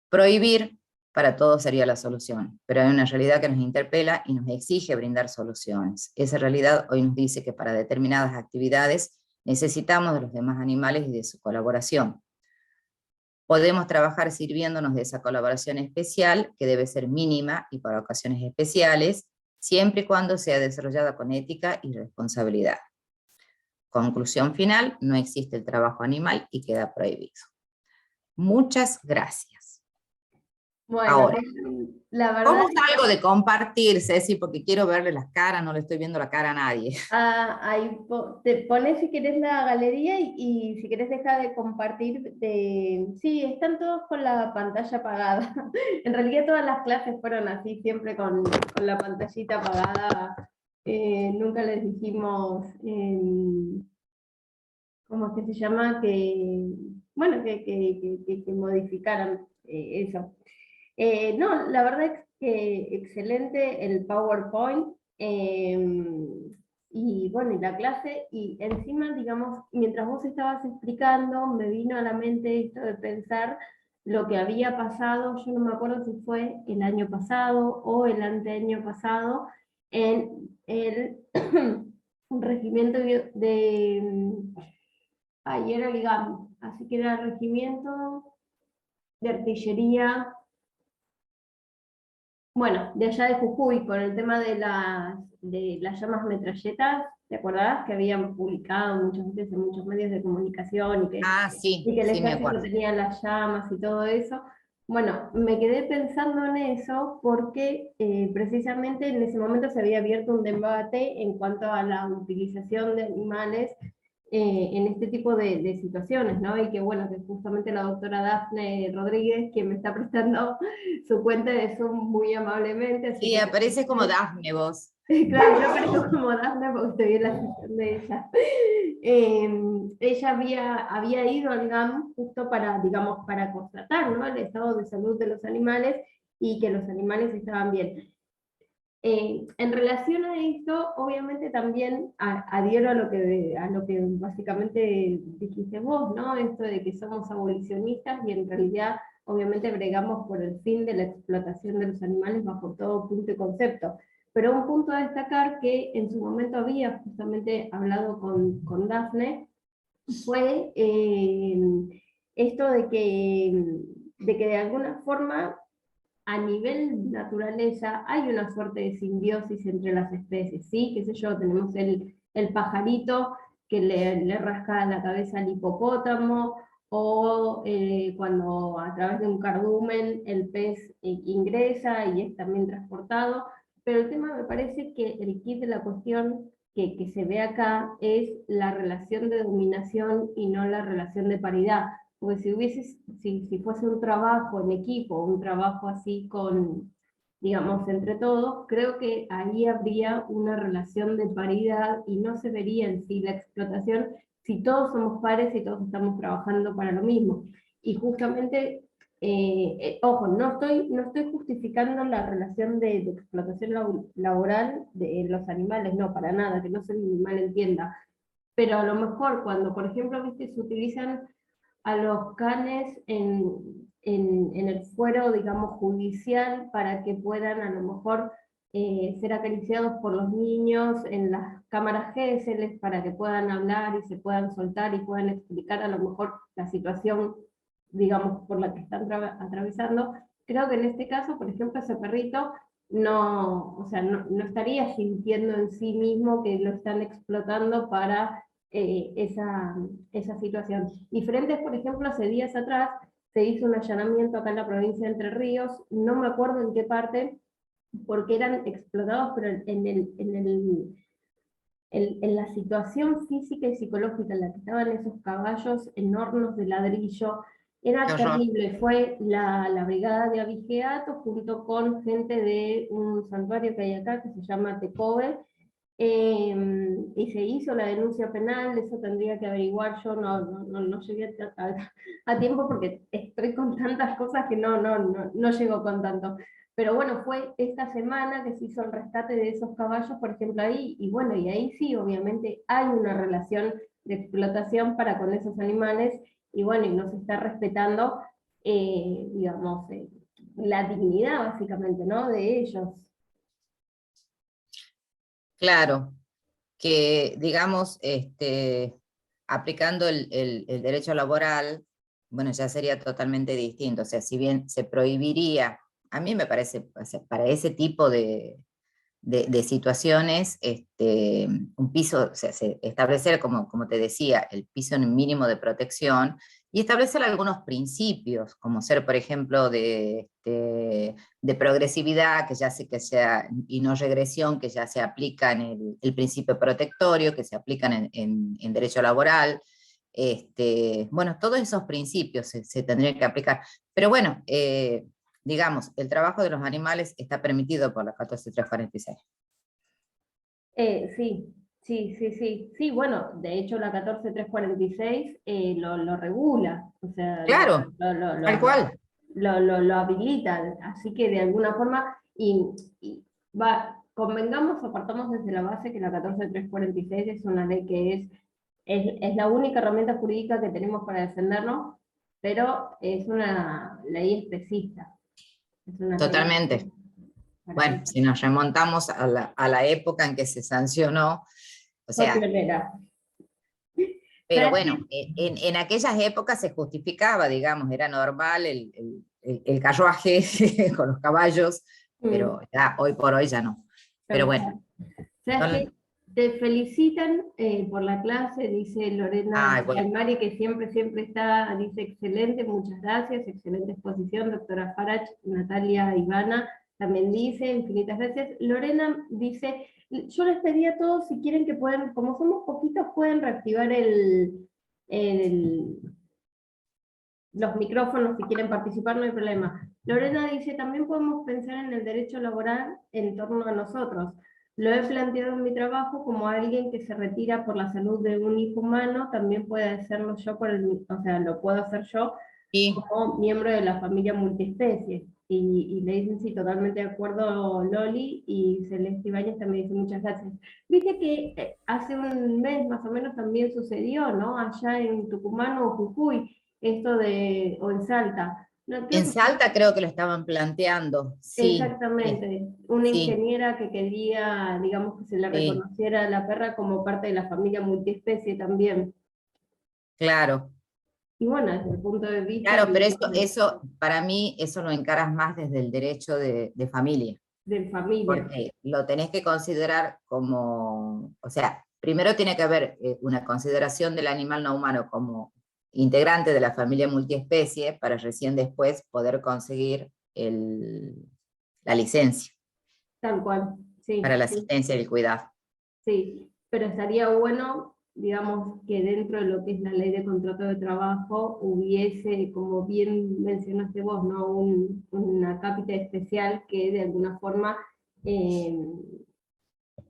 [SPEAKER 2] Prohibir para todos sería la solución, pero hay una realidad que nos interpela y nos exige brindar soluciones. Esa realidad hoy nos dice que para determinadas actividades necesitamos de los demás animales y de su colaboración. Podemos trabajar sirviéndonos de esa colaboración especial, que debe ser mínima y para ocasiones especiales, siempre y cuando sea desarrollada con ética y responsabilidad. Conclusión final: no existe el trabajo animal y queda prohibido. Muchas gracias.
[SPEAKER 1] Bueno,
[SPEAKER 2] ahora,
[SPEAKER 1] la verdad...
[SPEAKER 2] ¿cómo salgo de compartir, Ceci? Porque quiero verle las caras, no le estoy viendo la cara a nadie.
[SPEAKER 1] Ahí te pones si querés la galería y si querés dejar de compartir. Sí, están todos con la pantalla apagada. En realidad todas las clases fueron así, siempre con la pantallita apagada. Nunca les dijimos, ¿cómo es que se llama? Bueno, que modificaran eso. No, la verdad es que excelente el PowerPoint. Y bueno, y la clase, y encima, digamos, mientras vos estabas explicando, me vino a la mente esto de pensar lo que había pasado, yo no me acuerdo si fue el año pasado o el anteaño pasado, en el un regimiento ahí era el GAM, así que era el regimiento de artillería, bueno, de allá de Jujuy, con el tema de las llamas metralletas. ¿Te acordás? Que habían publicado muchas veces en muchos medios de comunicación
[SPEAKER 2] Sí,
[SPEAKER 1] y que el
[SPEAKER 2] sí me
[SPEAKER 1] ejército
[SPEAKER 2] acuerdo.
[SPEAKER 1] tenía las llamas y todo eso. Bueno, me quedé pensando en eso porque precisamente en ese momento se había abierto un debate en cuanto a la utilización de animales en este tipo de situaciones, ¿no? Y que bueno, que justamente la doctora Dafne Rodríguez, que me está prestando su cuenta de Zoom muy amablemente, así
[SPEAKER 2] Sí,
[SPEAKER 1] que...
[SPEAKER 2] aparece como Dafne vos.
[SPEAKER 1] Claro, yo aparezco como Dafne porque estoy en la sesión de ella. Ella había ido al GAM justo para, digamos, para constatar, ¿no?, el estado de salud de los animales y que los animales estaban bien. En relación a esto, obviamente también adhiero a lo que básicamente dijiste vos, ¿no? Esto de que somos abolicionistas y en realidad obviamente bregamos por el fin de la explotación de los animales bajo todo punto y concepto. Pero un punto a destacar que en su momento había justamente hablado con Dafne, fue esto de que de alguna forma a nivel naturaleza hay una suerte de simbiosis entre las especies, ¿sí? Qué sé yo, tenemos el pajarito que le rasca la cabeza al hipopótamo, o cuando a través de un cardumen el pez ingresa y es también transportado, pero el tema me parece que el kit de la cuestión que se ve acá es la relación de dominación y no la relación de paridad. Porque si fuese un trabajo en equipo, un trabajo así digamos, entre todos, creo que ahí habría una relación de paridad y no se vería en sí la explotación si todos somos pares y todos estamos trabajando para lo mismo. Y justamente, ojo, no estoy justificando la relación de explotación laboral de los animales, no, para nada, que no se me malentienda. Pero a lo mejor cuando, por ejemplo, viste, se utilizan a los canes en el fuero, digamos, judicial, para que puedan a lo mejor ser acariciados por los niños en las cámaras GSL, para que puedan hablar y se puedan soltar y puedan explicar a lo mejor la situación, digamos, por la que están atravesando. Creo que en este caso, por ejemplo, ese perrito no, o sea, no estaría sintiendo en sí mismo que lo están explotando para esa situación. Diferentes, por ejemplo, hace días atrás se hizo un allanamiento acá en la provincia de Entre Ríos, no me acuerdo en qué parte, porque eran explotados, pero en la situación física y psicológica en la que estaban esos caballos en hornos de ladrillo, era terrible. Fue la brigada de abigeato junto con gente de un santuario que hay acá que se llama Tecobe, y se hizo la denuncia penal. Eso tendría que averiguar yo, no llegué a tiempo porque estoy con tantas cosas que no llego con tanto. Pero bueno, fue esta semana que se hizo el rescate de esos caballos, por ejemplo, ahí, y bueno, y ahí sí, obviamente hay una relación de explotación para con esos animales, y bueno, y no se está respetando, digamos, la dignidad básicamente, ¿no? De ellos.
[SPEAKER 2] Claro, que digamos, aplicando el derecho laboral, bueno, ya sería totalmente distinto. O sea, si bien se prohibiría, a mí me parece, o sea, para ese tipo de situaciones, un piso, o sea, establecer, como te decía, el piso mínimo de protección y establecer algunos principios, como ser, por ejemplo, de progresividad, que sea, y no regresión, que ya se aplica en el principio protectorio, que se aplican en derecho laboral. Bueno, todos esos principios se tendrían que aplicar. Pero bueno, digamos, el trabajo de los animales está permitido por la 14346.
[SPEAKER 1] Sí, sí, bueno, de hecho la 14346 lo regula, o sea,
[SPEAKER 2] Claro, tal cual.
[SPEAKER 1] lo habilita, así que de alguna forma, y convengamos o partamos desde la base que la 14346 es una ley que es la única herramienta jurídica que tenemos para defendernos, pero es una ley especista, es una ley
[SPEAKER 2] Totalmente.
[SPEAKER 1] para
[SPEAKER 2] Bueno,
[SPEAKER 1] eso.
[SPEAKER 2] si nos remontamos a la época en que se sancionó, o
[SPEAKER 1] Fue
[SPEAKER 2] sea,
[SPEAKER 1] pionera.
[SPEAKER 2] pero
[SPEAKER 1] ¿Sabes
[SPEAKER 2] bueno,
[SPEAKER 1] qué?
[SPEAKER 2] en aquellas épocas se justificaba, digamos, era normal el carruaje con los caballos, pero
[SPEAKER 1] Mm.
[SPEAKER 2] ya hoy por hoy ya no. Pero
[SPEAKER 1] Tal
[SPEAKER 2] bueno,
[SPEAKER 1] cual. ¿Sabes qué?
[SPEAKER 2] son,
[SPEAKER 1] Te felicitan por la clase, dice Lorena
[SPEAKER 2] ay, bueno,
[SPEAKER 1] Almari, que siempre está, dice excelente, muchas gracias, excelente exposición, doctora Farach. Natalia Ivana también dice, infinitas gracias. Lorena dice, yo les pedí a todos si quieren que puedan, como somos poquitos, pueden reactivar el, los micrófonos, si quieren participar, no hay problema. Lorena dice, también podemos pensar en el derecho laboral en torno a nosotros. Lo he planteado en mi trabajo como alguien que se retira por la salud de un hijo humano, también puede hacerlo yo o sea, lo puedo hacer yo
[SPEAKER 2] Y
[SPEAKER 1] como miembro de la familia multiespecie. Y le dicen, sí, totalmente de acuerdo Loli, y Celeste Ibáñez también dice muchas gracias. Viste que hace un mes más o menos también sucedió, ¿no? Allá en Tucumán o Jujuy, esto de, o en Salta. No, creo
[SPEAKER 2] en
[SPEAKER 1] que fue
[SPEAKER 2] Salta creo que lo estaban planteando, sí,
[SPEAKER 1] exactamente, una
[SPEAKER 2] sí,
[SPEAKER 1] ingeniera que quería, digamos, que se le
[SPEAKER 2] sí,
[SPEAKER 1] reconociera a la perra como parte de la familia multiespecie también.
[SPEAKER 2] claro.
[SPEAKER 1] Y bueno, desde el punto de vista
[SPEAKER 2] Claro, pero eso, para mí, eso lo encaras más desde el derecho de familia,
[SPEAKER 1] de familia.
[SPEAKER 2] porque lo tenés que considerar como, o sea, primero tiene que haber una consideración del animal no humano como integrante de la familia multiespecie, para recién después poder conseguir la licencia
[SPEAKER 1] Tal cual,
[SPEAKER 2] para
[SPEAKER 1] sí,
[SPEAKER 2] la
[SPEAKER 1] sí,
[SPEAKER 2] asistencia y el cuidado.
[SPEAKER 1] sí. Pero estaría bueno, digamos, que dentro de lo que es la ley de contrato de trabajo hubiese, como bien mencionaste vos, ¿no? Una cápita especial que de alguna forma eh,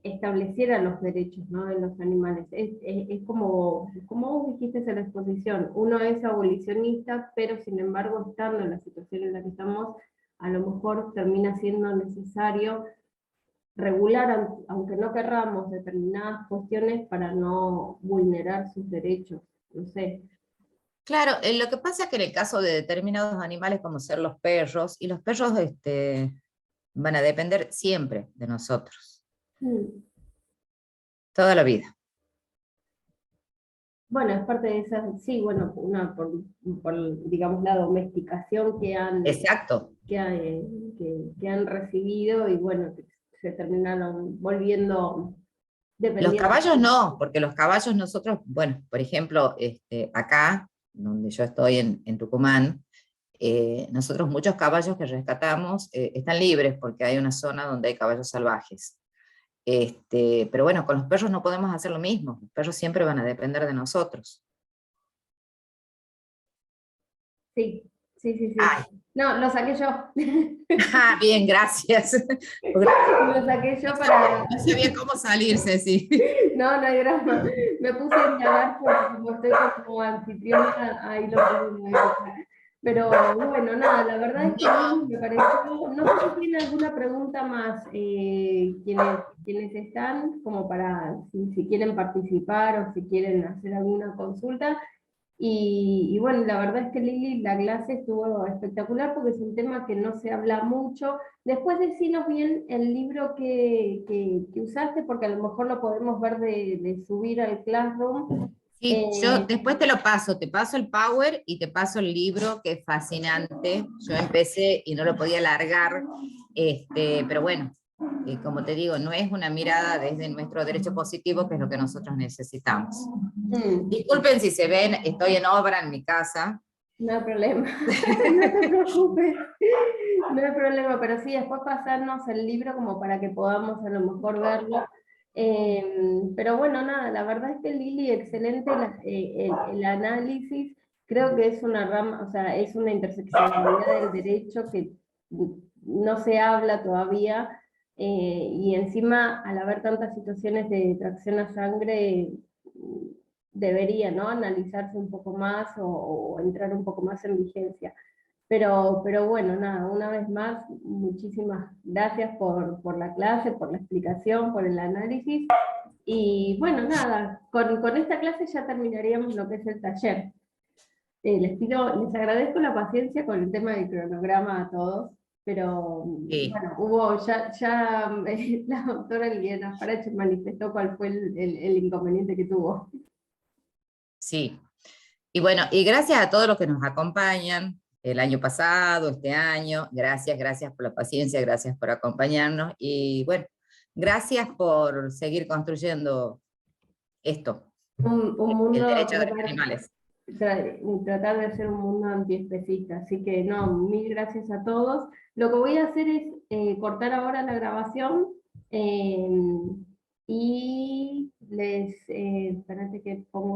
[SPEAKER 1] estableciera los derechos, ¿no? De los animales. Es como vos dijiste en la exposición, uno es abolicionista, pero sin embargo, estando en la situación en la que estamos, a lo mejor termina siendo necesario regular, aunque no querramos, determinadas cuestiones para no vulnerar sus derechos. No sé.
[SPEAKER 2] Claro, lo que pasa es que en el caso de determinados animales como ser los perros, y los perros van a depender siempre de nosotros,
[SPEAKER 1] Mm.
[SPEAKER 2] toda la vida.
[SPEAKER 1] Bueno, es parte de esa, sí, bueno, digamos, la domesticación
[SPEAKER 2] Exacto.
[SPEAKER 1] que, que han recibido y bueno, que se terminaron volviendo
[SPEAKER 2] Los
[SPEAKER 1] dependientes.
[SPEAKER 2] caballos no, porque los caballos nosotros, bueno, por ejemplo, acá, donde yo estoy en Tucumán, nosotros muchos caballos que rescatamos están libres porque hay una zona donde hay caballos salvajes. Pero bueno, con los perros no podemos hacer lo mismo, los perros siempre van a depender de nosotros.
[SPEAKER 1] Sí, sí, sí,
[SPEAKER 2] Ay,
[SPEAKER 1] sí. No, lo saqué yo.
[SPEAKER 2] bien, gracias. Porque
[SPEAKER 1] Lo saqué yo para...
[SPEAKER 2] no sabía cómo salirse, sí.
[SPEAKER 1] No, no hay drama. Me puse a indagar porque como estoy como anfitriona, ahí lo pude modificar. Pero bueno, nada, la verdad es que Lili
[SPEAKER 2] No,
[SPEAKER 1] me pareció, no sé si tiene alguna pregunta más quienes están, como para si quieren participar o si quieren hacer alguna consulta. Y bueno, la verdad es que Lili, la clase estuvo espectacular porque es un tema que no se habla mucho. Después decinos bien el libro que usaste, porque a lo mejor lo podemos ver de subir al Classroom.
[SPEAKER 2] sí, yo
[SPEAKER 1] Eh,
[SPEAKER 2] después te paso el Power y te paso el libro, que es fascinante. Yo empecé y no lo podía largar, pero bueno, como te digo, no es una mirada desde nuestro derecho positivo, que es lo que nosotros necesitamos.
[SPEAKER 1] mm,
[SPEAKER 2] Disculpen si se ven, estoy en obra en mi casa.
[SPEAKER 1] no hay problema, no te preocupes, no hay problema, pero sí, después pasarnos el libro como para que podamos a lo mejor verlo. Pero bueno, nada, la verdad es que Lili, excelente el análisis, creo que es una rama, o sea, es una interseccionalidad del derecho que no se habla todavía, y encima al haber tantas situaciones de tracción a sangre, debería, ¿no? Analizarse un poco más o entrar un poco más en vigencia. Pero bueno, nada, una vez más, muchísimas gracias por la clase, por la explicación, por el análisis. Y bueno, nada, con esta clase ya terminaríamos lo que es el taller. Les agradezco la paciencia con el tema del cronograma a todos, pero
[SPEAKER 2] Sí,
[SPEAKER 1] bueno, la doctora Liliana Farache manifestó cuál fue el inconveniente que tuvo.
[SPEAKER 2] sí. Y bueno, y gracias a todos los que nos acompañan el año pasado, este año. Gracias, gracias por la paciencia, gracias por acompañarnos. Y bueno, gracias por seguir construyendo esto,
[SPEAKER 1] Un
[SPEAKER 2] el
[SPEAKER 1] mundo,
[SPEAKER 2] derecho de los animales.
[SPEAKER 1] tratar de hacer un mundo antiespecista. Así que no, mil gracias a todos. Lo que voy a hacer es cortar ahora la grabación, eh, y espérate que pongo